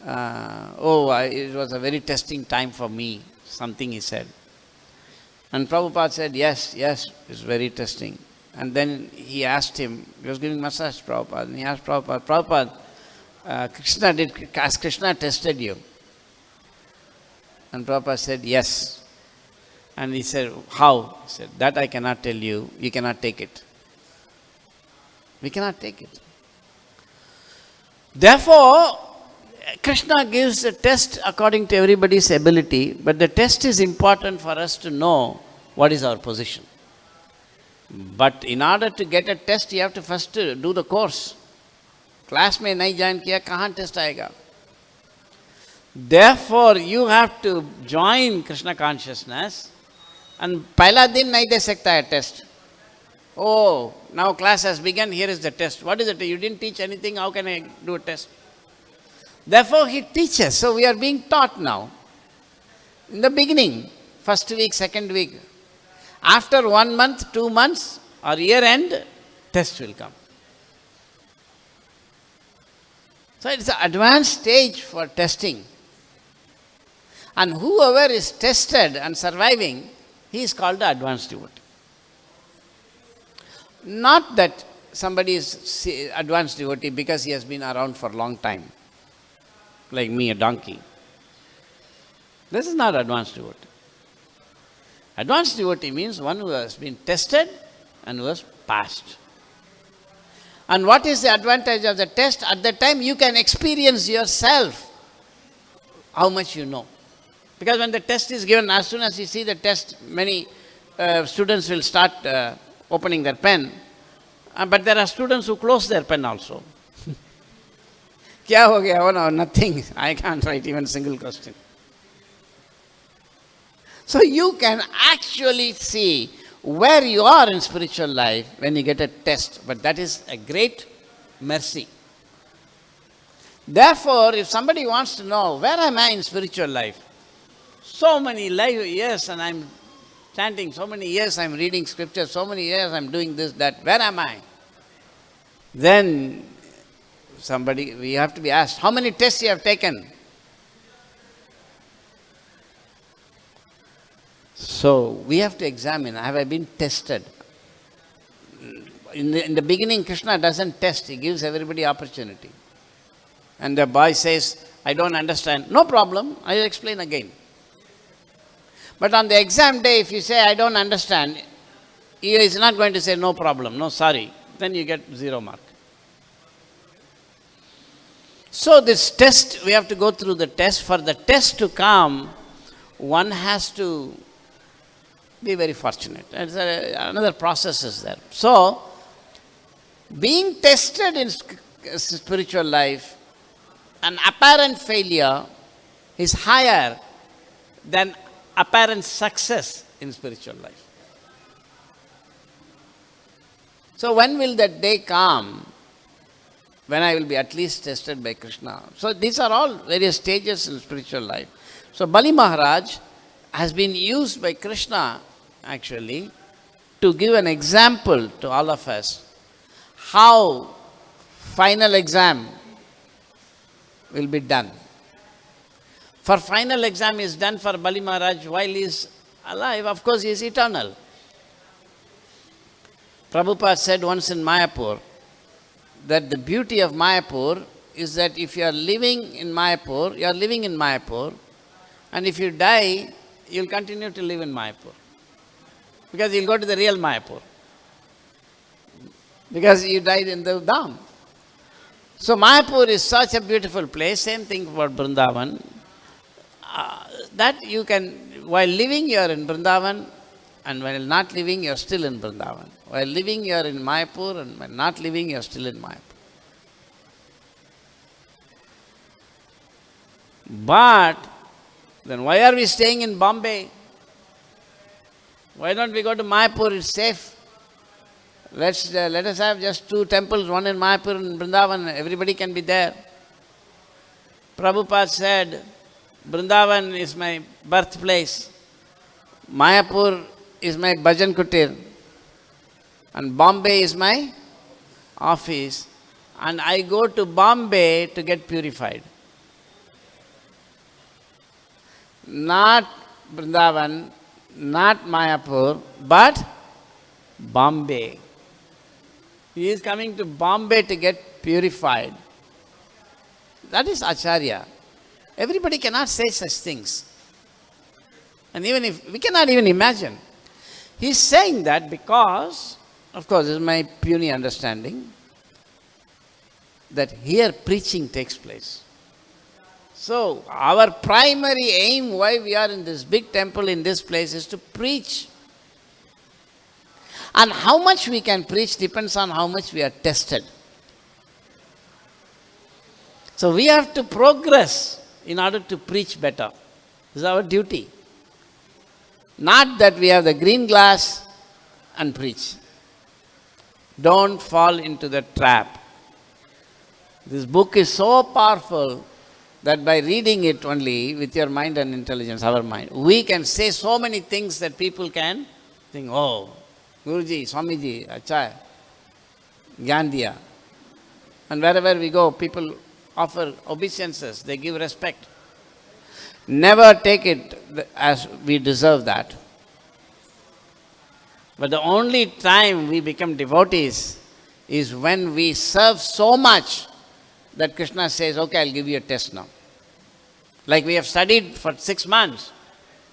it was a very testing time for me, something he said. And Prabhupada said, yes, it's very testing. And then he asked him, he was giving massage to Prabhupada, and he asked Prabhupada, Krishna tested you? And Prabhupada said, yes. And he said, how? He said, that I cannot tell you. You cannot take it. We cannot take it. Therefore, Krishna gives a test according to everybody's ability, but the test is important for us to know what is our position. But in order to get a test, you have to first do the course. Class में नहीं join किया, कहाँ test आएगा? Therefore, you have to join Krishna consciousness. And पहला दिन नहीं दे सकता है test. Oh, now class has begun, here is the test. What is it? You didn't teach anything, how can I do a test? Therefore, he teaches. So we are being taught now. In the beginning, first week, second week. After 1 month, 2 months, or year end, test will come. So it's an advanced stage for testing. And whoever is tested and surviving, he is called the advanced devotee. Not that somebody is advanced devotee because he has been around for a long time, like me, a donkey. This is not advanced devotee. Advanced devotee means one who has been tested and who has passed. And what is the advantage of the test? At that time you can experience yourself how much you know. Because when the test is given, as soon as you see the test, many students will start opening their pen. But there are students who close their pen also. Kya ho gaya? Oh no, nothing. I can't write even a single question. So you can actually see where you are in spiritual life when you get a test. But that is a great mercy. Therefore, if somebody wants to know, where am I in spiritual life? So many years and I'm chanting, so many years I'm reading scripture, so many years I'm doing this, that, where am I? Then we have to be asked, how many tests you have taken? So we have to examine, have I been tested? In the beginning, Krishna doesn't test, he gives everybody opportunity. And the boy says, I don't understand. No problem, I will explain again. But on the exam day, if you say, I don't understand, he is not going to say, no problem, no, sorry. Then you get 0 mark. So this test, we have to go through the test. For the test to come, one has to be very fortunate. Another process is there. So, being tested in spiritual life, an apparent failure is higher than apparent success in spiritual life. So when will that day come when I will be at least tested by Krishna? So these are all various stages in spiritual life. So Bali Maharaj has been used by Krishna actually to give an example to all of us how final exam will be done. For final exam is done for Bali Maharaj while he is alive. Of course, he is eternal. Prabhupada said once in Mayapur that the beauty of Mayapur is that if you are living in Mayapur, you are living in Mayapur, and if you die, you will continue to live in Mayapur. Because you will go to the real Mayapur. Because you died in the Dham. So Mayapur is such a beautiful place. Same thing about Vrindavan. That you can, while living you are in Vrindavan, and while not living you are still in Vrindavan. While living you are in Mayapur, and while not living you are still in Mayapur. But then why are we staying in Bombay? Why don't we go to Mayapur? It's safe. Let us have just 2 temples, one in Mayapur and Vrindavan. Everybody can be there. Prabhupada said, Vrindavan is my birthplace. Mayapur is my bhajan kutir. And Bombay is my office. And I go to Bombay to get purified. Not Vrindavan, not Mayapur, but Bombay. He is coming to Bombay to get purified. That is Acharya. Everybody cannot say such things. And even if, we cannot even imagine. He is saying that because, of course, this is my puny understanding, that here preaching takes place. So, our primary aim why we are in this big temple in this place is to preach. And how much we can preach depends on how much we are tested. So, we have to progress in order to preach better. This is our duty. Not that we have the green glass and preach. Don't fall into the trap. This book is so powerful that by reading it only with your mind and intelligence, our mind, we can say so many things that people can think, oh, Guruji, Swamiji, Acha, Gyan diya. And wherever we go, people offer obeisances, they give respect. Never take it as we deserve that. But the only time we become devotees is when we serve so much that Krishna says, okay, I'll give you a test now. Like we have studied for 6 months.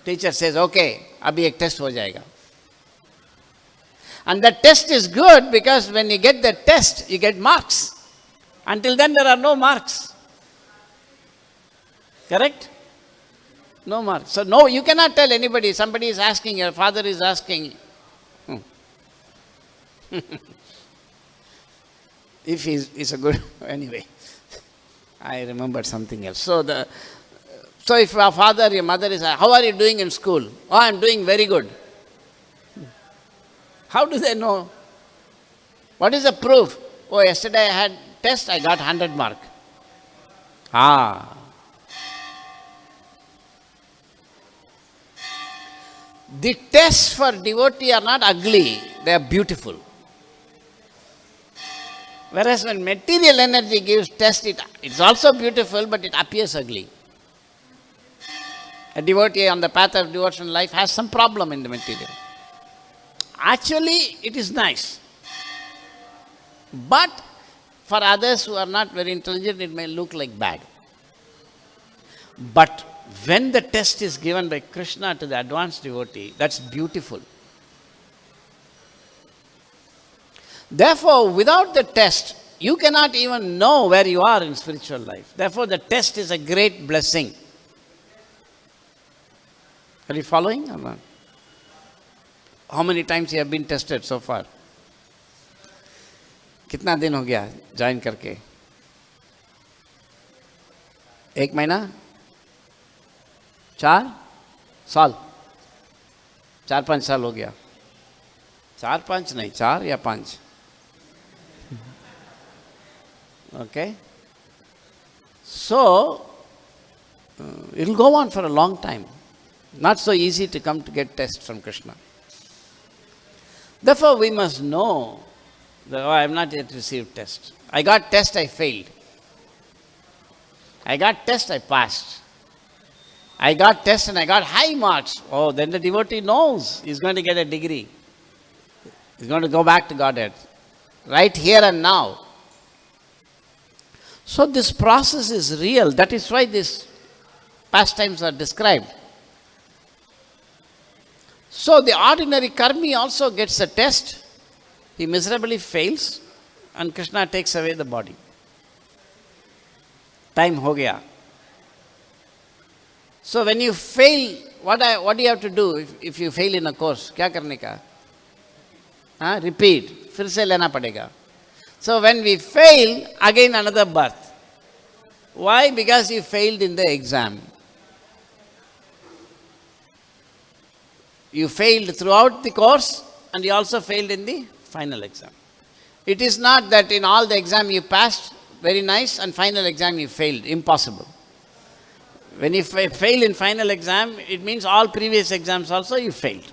Teacher says, okay, abhi ek test ho jayega. And the test is good because when you get the test, you get marks. Until then, there are no marks. Correct? No marks. So, no, you cannot tell anybody. Somebody is asking, your father is asking. If he's a good, anyway. I remembered something else. So if your father, your mother is, how are you doing in school? Oh, I'm doing very good. How do they know? What is the proof? Oh, yesterday I had test, I got 100 mark. The tests for devotee are not ugly, they are beautiful. Whereas when material energy gives test, it's also beautiful, but it appears ugly. A devotee on the path of devotional life has some problem in the material. Actually, it is nice. But for others who are not very intelligent, it may look like bad. But when the test is given by Krishna to the advanced devotee, that's beautiful. Therefore, without the test, you cannot even know where you are in spiritual life. Therefore, the test is a great blessing. Are you following or not? How many times you have been tested so far? कितना दिन हो गया join करके? 1 महीना? 4 साल, 4-5 साल हो गया. 4-5 नहीं, 4 या 5. Okay? So, it will go on for a long time. Not so easy to come to get test from Krishna. Therefore, we must know that, I have not yet received test. I got test, I failed. I got test, I passed. I got test and I got high marks. Oh, then the devotee knows he's going to get a degree. He's going to go back to Godhead. Right here and now. So this process is real. That is why these pastimes are described. So the ordinary karmi also gets a test. He miserably fails and Krishna takes away the body. Time ho gaya. So when you fail, what do you have to do if you fail in a course? Kya karne ka? Repeat. Fir se lena padega. So when we fail, again another birth. Why? Because you failed in the exam. You failed throughout the course and you also failed in the final exam. It is not that in all the exam you passed, very nice, and final exam you failed. Impossible. When you fail in final exam, it means all previous exams also you failed.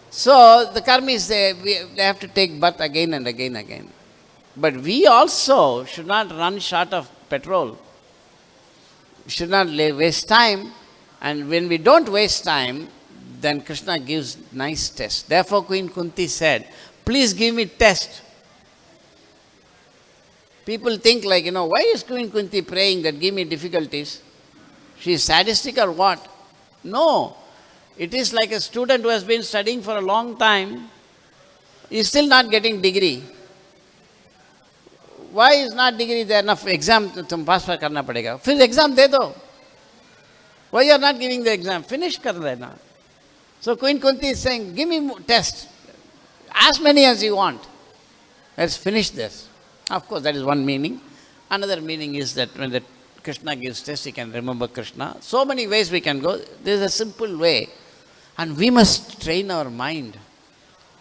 So the karmis, they have to take birth again and again and again. But we also should not run short of petrol. We should not waste time. And when we don't waste time, then Krishna gives nice test. Therefore Queen Kunti said, please give me test. People think like, why is Queen Kunti praying that give me difficulties? She is sadistic or what? No. It is like a student who has been studying for a long time, is still not getting degree. Why is not degree there? Enough exam tum pass karna padega. Fir exam de do. Why you are not giving the exam? Finish kar lena. So Queen Kunti is saying, give me test. As many as you want. Let's finish this. Of course, that is one meaning. Another meaning is that when the Krishna gives test, he can remember Krishna. So many ways we can go. There is a simple way. And we must train our mind.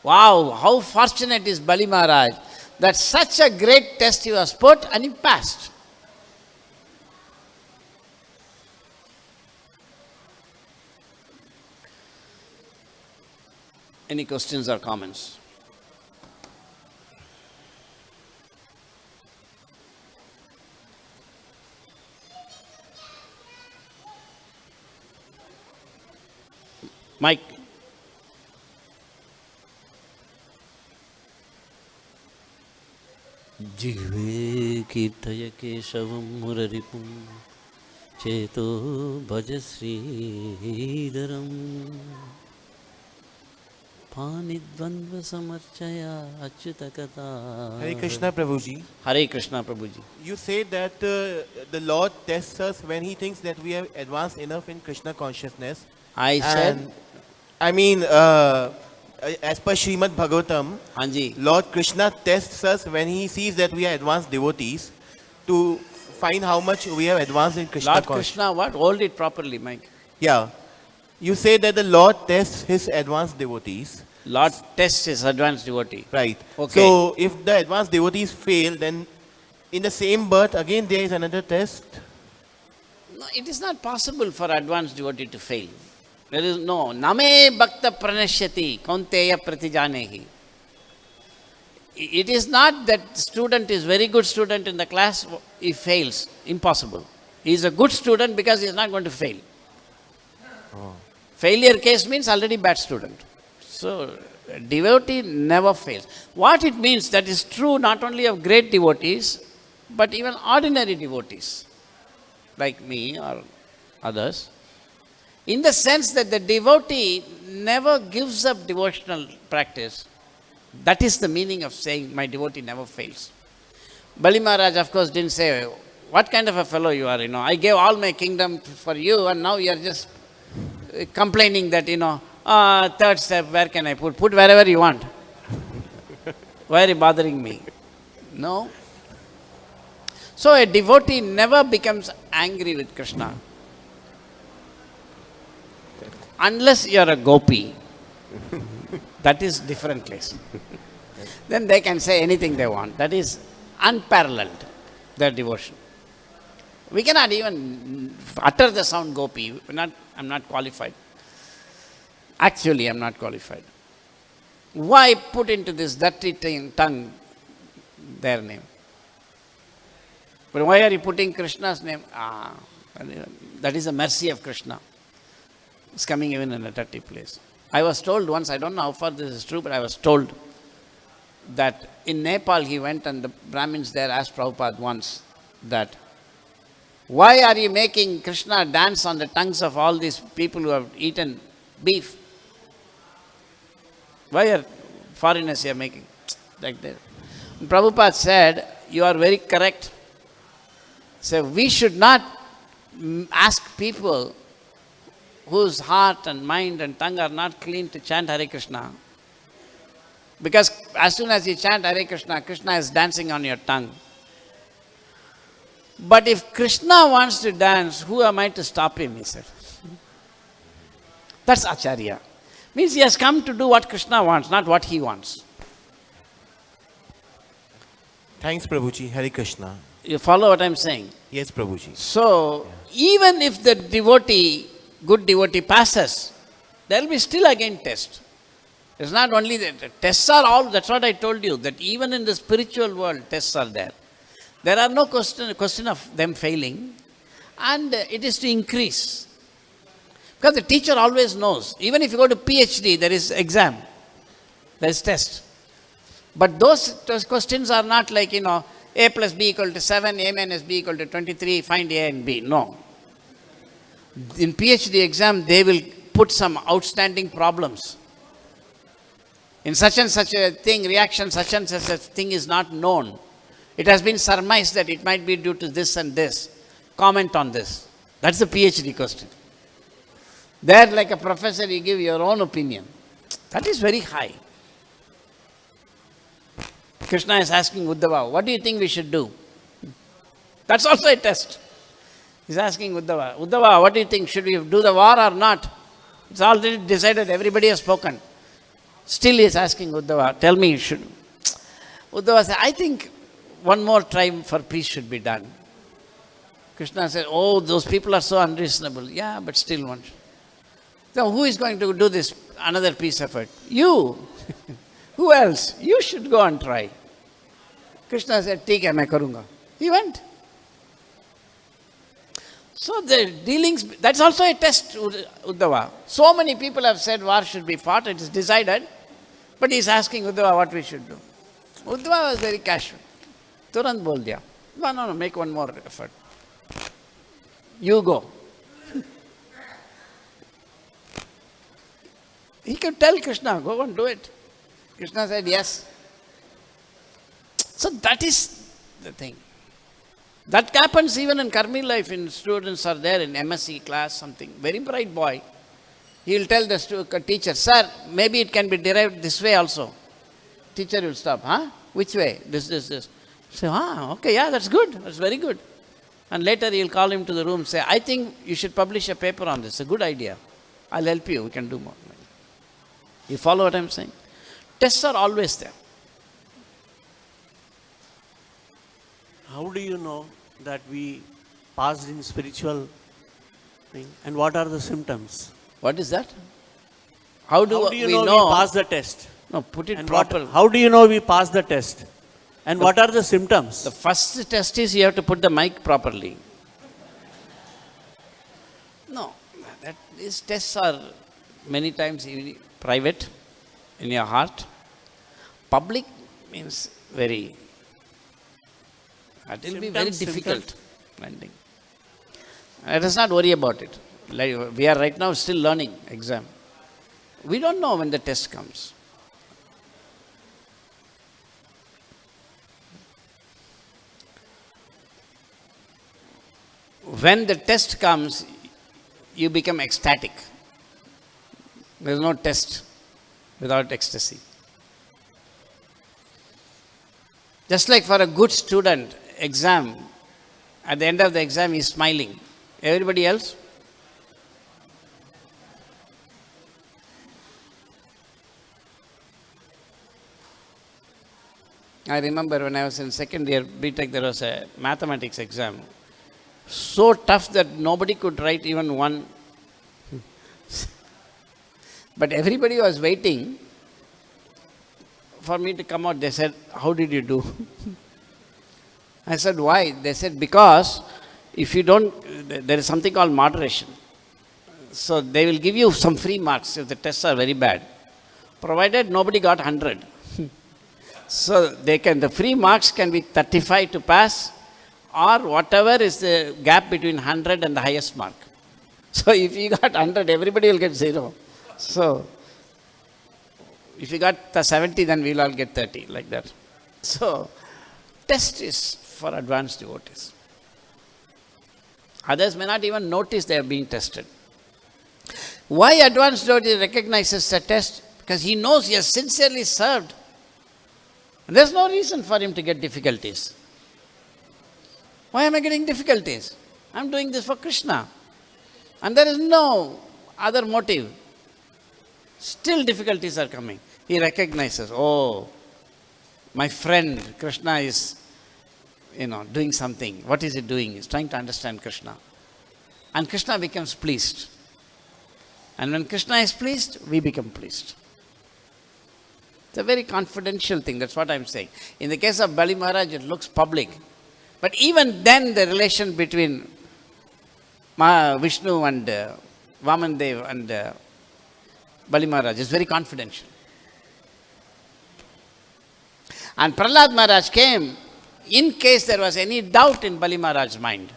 Wow, how fortunate is Bali Maharaj that such a great test he was put and he passed. Any questions or comments? Mike. जिह्वे कीर्तय केशवं मुररिपुं चेतो भज श्रीधरम् पाणिद्वन्द्वसमर्चया अच्युतकथा. Hare Krishna Prabhuji. Hare Krishna Prabhuji. You say that the Lord tests us when He thinks that we have advanced enough in Krishna consciousness. I said, I mean, as per Srimand Bhagavatam, Hanji. Lord Krishna tests us when He sees that we are advanced devotees to find how much we have advanced in Krishna Lord consciousness. Krishna, what? Hold it properly, Mike. Yeah. You say that the Lord tests His advanced devotees. Lord tests his advanced devotee. Right. Okay. So, if the advanced devotees fail, then in the same birth, again there is another test. No, it is not possible for advanced devotee to fail. There is no. Name bhakta pranashyati kaunteya pratijanehi. It is not that student is very good student in the class, he fails. Impossible. He is a good student because he is not going to fail. Failure case means already bad student. So, devotee never fails. What it means, that is true not only of great devotees, but even ordinary devotees, like me or others, in the sense that the devotee never gives up devotional practice. That is the meaning of saying, my devotee never fails. Bali Maharaj, of course, didn't say, what kind of a fellow you are, I gave all my kingdom for you and now you are just complaining that, third step, where can I put? Put wherever you want. Why are you bothering me? No. So a devotee never becomes angry with Krishna. Unless you are a gopi. That is different case. Then they can say anything they want. That is unparalleled, their devotion. We cannot even utter the sound gopi. I'm not qualified. Actually, I'm not qualified. Why put into this dirty tongue their name? But why are you putting Krishna's name? That is the mercy of Krishna. It's coming even in a dirty place. I was told once, I don't know how far this is true, but I was told that in Nepal he went and the Brahmins there asked Prabhupada once that, why are you making Krishna dance on the tongues of all these people who have eaten beef? Why are foreigners here making like that? And Prabhupada said, you are very correct. So we should not ask people whose heart and mind and tongue are not clean to chant Hare Krishna. Because as soon as you chant Hare Krishna, Krishna is dancing on your tongue. But if Krishna wants to dance, who am I to stop him, he said. That's Acharya. Means he has come to do what Krishna wants, not what he wants. Thanks, Prabhuji. Hare Krishna. You follow what I'm saying? Yes, Prabhuji. So, even if the devotee, good devotee passes, there will be still again test. It's not only that. Tests are all, that's what I told you, that even in the spiritual world, tests are there. There are no question of them failing, and it is to increase. Because the teacher always knows. Even if you go to PhD, there is exam, there is test. But those questions are not like, A plus B equal to 7, A minus B equal to 23, find A and B. No. In PhD exam, they will put some outstanding problems. In such and such a thing, reaction, such and such a thing is not known. It has been surmised that it might be due to this and this. Comment on this. That's the PhD question. There, like a professor, you give your own opinion. That is very high. Krishna is asking Uddhava, what do you think we should do? That's also a test. He's asking Uddhava, Uddhava, what do you think? Should we do the war or not? It's already decided, everybody has spoken. Still he is asking Uddhava, tell me, should. Uddhava said, I think one more try for peace should be done. Krishna said, oh, those people are so unreasonable. Yeah, but still one. So who is going to do this, another peace effort? You. Who else? You should go and try. Krishna said, "Theek hai, main karunga." He went. So the dealings, that's also a test, Uddhava. So many people have said war should be fought, it is decided, but he is asking Uddhava what we should do. Uddhava was very casual. Turant bol diya. No, make one more effort. You go. He could tell Krishna, go and do it. Krishna said, yes. So that is the thing. That happens even in Karmi life, in students are there in MSc class, something, very bright boy. He will tell the teacher, sir, maybe it can be derived this way also. Teacher will stop, which way? This. Say, okay, yeah, that's good, that's very good. And later he will call him to the room, say, I think you should publish a paper on this, a good idea. I'll help you, we can do more. You follow what I'm saying? Tests are always there. How do you know that we passed in spiritual thing? And what are the symptoms? What is that? How do you we know we passed the test? No, put it And proper. how do you know we passed the test? And what are the symptoms? The first test is you have to put the mic properly. No, these tests are many times private, in your heart. Public means very, it will be very difficult. Let us not worry about it. Like we are right now still learning exam. We don't know when the test comes. When the test comes, you become ecstatic. There is no test without ecstasy. Just like for a good student, exam At the end of the exam, he's smiling. Everybody else? I remember when I was in second year BTech, there was a mathematics exam. So tough that nobody could write even one. But everybody was waiting for me to come out. They said, "How did you do?" I said, "Why?" They said, "Because if you don't, there is something called moderation. So they will give you some free marks if the tests are very bad, provided nobody got 100. So the free marks can be 35 to pass, or whatever is the gap between 100 and the highest mark. So if you got 100, everybody will get 0. So if you got the 70, then we'll all get 30, like that. So test is for advanced devotees. Others may not even notice they are being tested. Why advanced devotee recognizes the test? Because he knows he has sincerely served. There's no reason for him to get difficulties. Why am I getting difficulties? I'm doing this for Krishna. And there is no other motive. Still difficulties are coming. He recognizes, oh, my friend Krishna is, doing something. What is he doing? He's trying to understand Krishna. And Krishna becomes pleased. And when Krishna is pleased, we become pleased. It's a very confidential thing, that's what I'm saying. In the case of Bali Maharaj, it looks public. But even then, the relation between Vishnu and Vaman Dev and Bali Maharaj is very confidential. And Prahlad Maharaj came in case there was any doubt in Bali Maharaj's mind.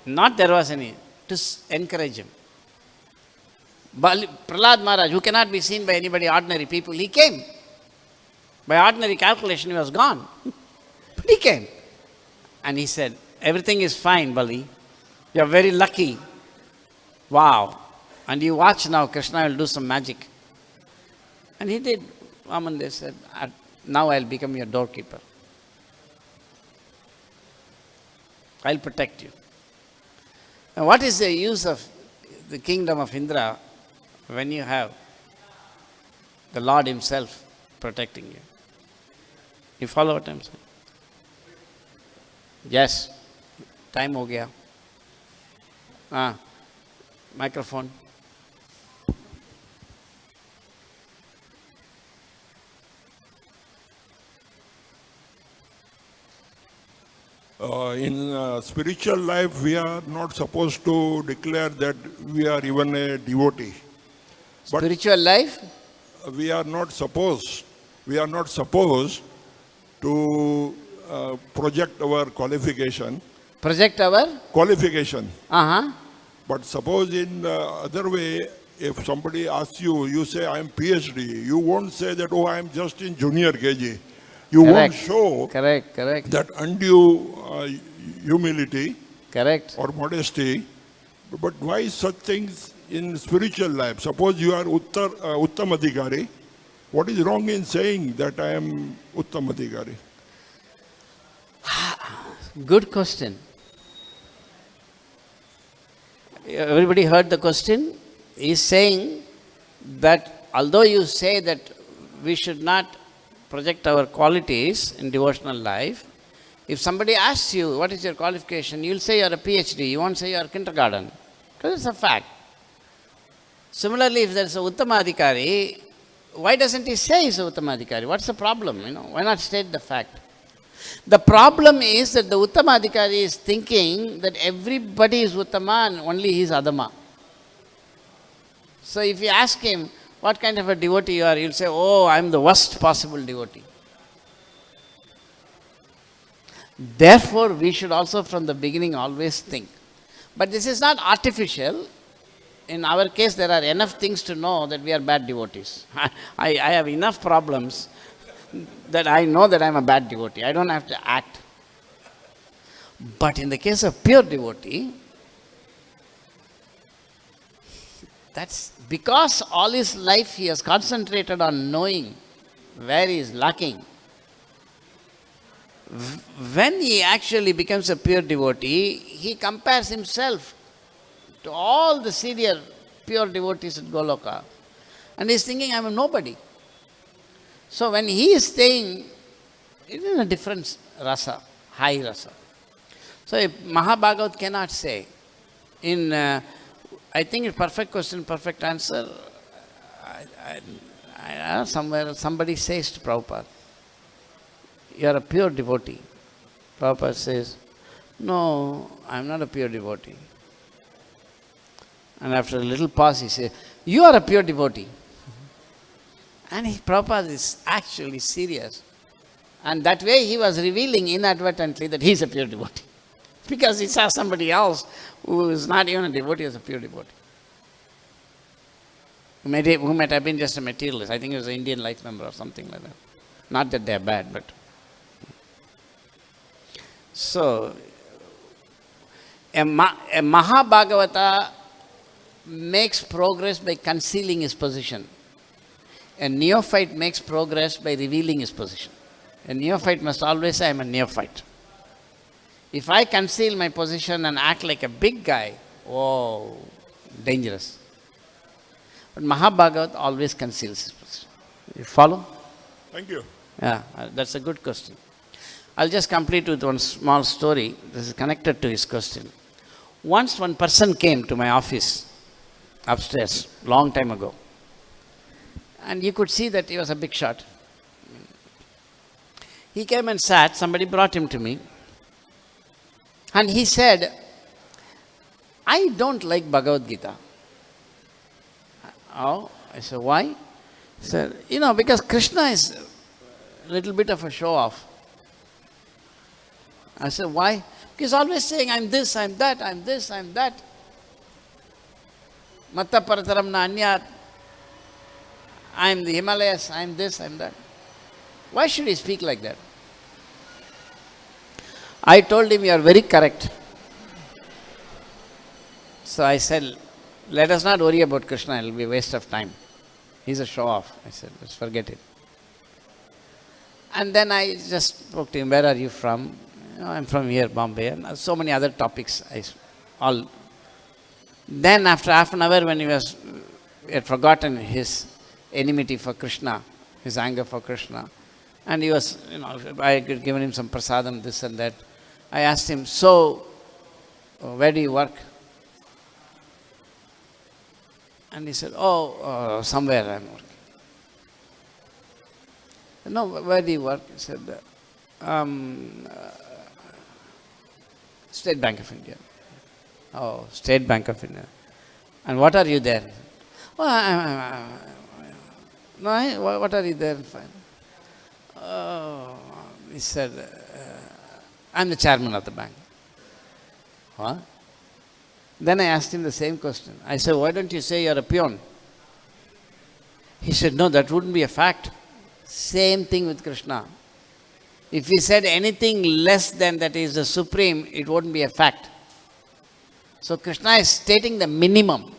Not there was any, to encourage him. Prahlad Maharaj, who cannot be seen by anybody, ordinary people, he came. By ordinary calculation, he was gone. But he came. And he said, everything is fine, Bali. You are very lucky. Wow. And you watch now, Krishna will do some magic. And he did. Vaman said, now I'll become your doorkeeper. I'll protect you. Now, what is the use of the kingdom of Indra when you have the Lord himself protecting you? You follow what I'm saying? Yes. Time ho gaya. Microphone. In spiritual life, we are not supposed to declare that we are even a devotee. But Spiritual life? we are not supposed to project our qualification. Project our? Qualification. Uh-huh. But suppose in the other way, if somebody asks you, you say, I am PhD. You won't say that, oh, I am just in junior KG. You won't show Correct. that undue humility Correct. or modesty. But why such things in spiritual life? Suppose you are Uttam Adhikari. What is wrong in saying that I am Uttam Adhikari? Good question. Everybody heard the question? He's saying that although you say that we should not project our qualities in devotional life, if somebody asks you, what is your qualification? You'll say you're a PhD. You won't say you're kindergarten. Because it's a fact. Similarly, if there's a Uttamadhikari, why doesn't he say he's a Uttamadhikari? What's the problem? Why not state the fact? The problem is that the Uttamadhikari is thinking that everybody is Uttama and only he is Adama. So if you ask him, what kind of a devotee you are, he'll say, oh, I'm the worst possible devotee. Therefore, we should also from the beginning always think. But this is not artificial. In our case, there are enough things to know that we are bad devotees. I have enough problems that I know that I'm a bad devotee. I don't have to act. But in the case of pure devotee, that's because all his life he has concentrated on knowing where he is lacking, when he actually becomes a pure devotee, he compares himself to all the senior pure devotees at Goloka. And he's thinking, I'm a nobody. So when he is staying, it is a different rasa, high rasa. So if Mahabhagavat cannot say, in, I think a perfect question, perfect answer, somewhere somebody says to Prabhupada, you are a pure devotee. Prabhupada says, no, I am not a pure devotee. And after a little pause, he says, you are a pure devotee. And Prabhupada is actually serious. And that way he was revealing inadvertently that he is a pure devotee. Because he saw somebody else who is not even a devotee as a pure devotee. Who might have been just a materialist. I think he was an Indian life member or something like that. Not that they are bad, but... So, a Mahabhagavata makes progress by concealing his position. A neophyte makes progress by revealing his position. A neophyte must always say, I am a neophyte. If I conceal my position and act like a big guy, oh, dangerous. But Mahabhagavata always conceals his position. You follow? Thank you. Yeah, that's a good question. I'll just complete with one small story. This is connected to his question. Once one person came to my office upstairs, long time ago. And you could see that he was a big shot. He came and sat, somebody brought him to me. And he said, I don't like Bhagavad Gita. Oh, I said, why? He said, because Krishna is a little bit of a show-off. I said, why? He's always saying, I'm this, I'm that, I'm this, I'm that. Matta parataram na anyat. I'm the Himalayas, I'm this, I'm that. Why should he speak like that? I told him, you are very correct. So I said, let us not worry about Krishna, it will be a waste of time. He's a show-off. I said, let's forget it. And then I just spoke to him, where are you from? I'm from here, Bombay. And so many other topics. Then after half an hour, when he had forgotten his enmity for Krishna, his anger for Krishna, and he was, I had given him some prasadam, this and that. I asked him, so, where do you work? And he said, somewhere I'm working. No, where do you work? He said, State Bank of India. Oh, State Bank of India. And what are you there? Well, what are you there? Oh, he said, I'm the chairman of the bank. What? Then I asked him the same question. I said, why don't you say you're a peon? He said, no, that wouldn't be a fact. Same thing with Krishna. If he said anything less than that is the supreme, it wouldn't be a fact. So Krishna is stating the minimum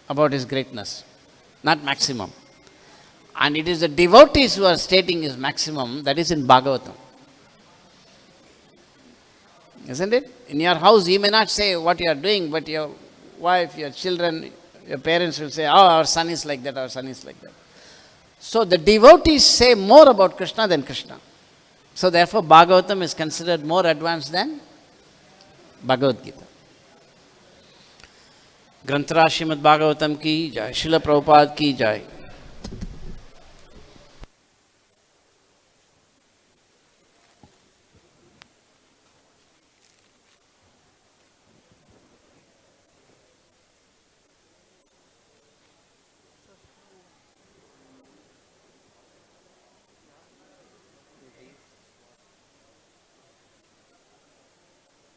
about his greatness, not maximum. And it is the devotees who are stating his maximum, that is in Bhagavatam. Isn't it? In your house, you may not say what you are doing, but your wife, your children, your parents will say, our son is like that, our son is like that. So the devotees say more about Krishna than Krishna. So therefore, Bhagavatam is considered more advanced than Bhagavad Gita. Granthara Srimad Bhagavatam ki jai, Srila Prabhupada ki jai.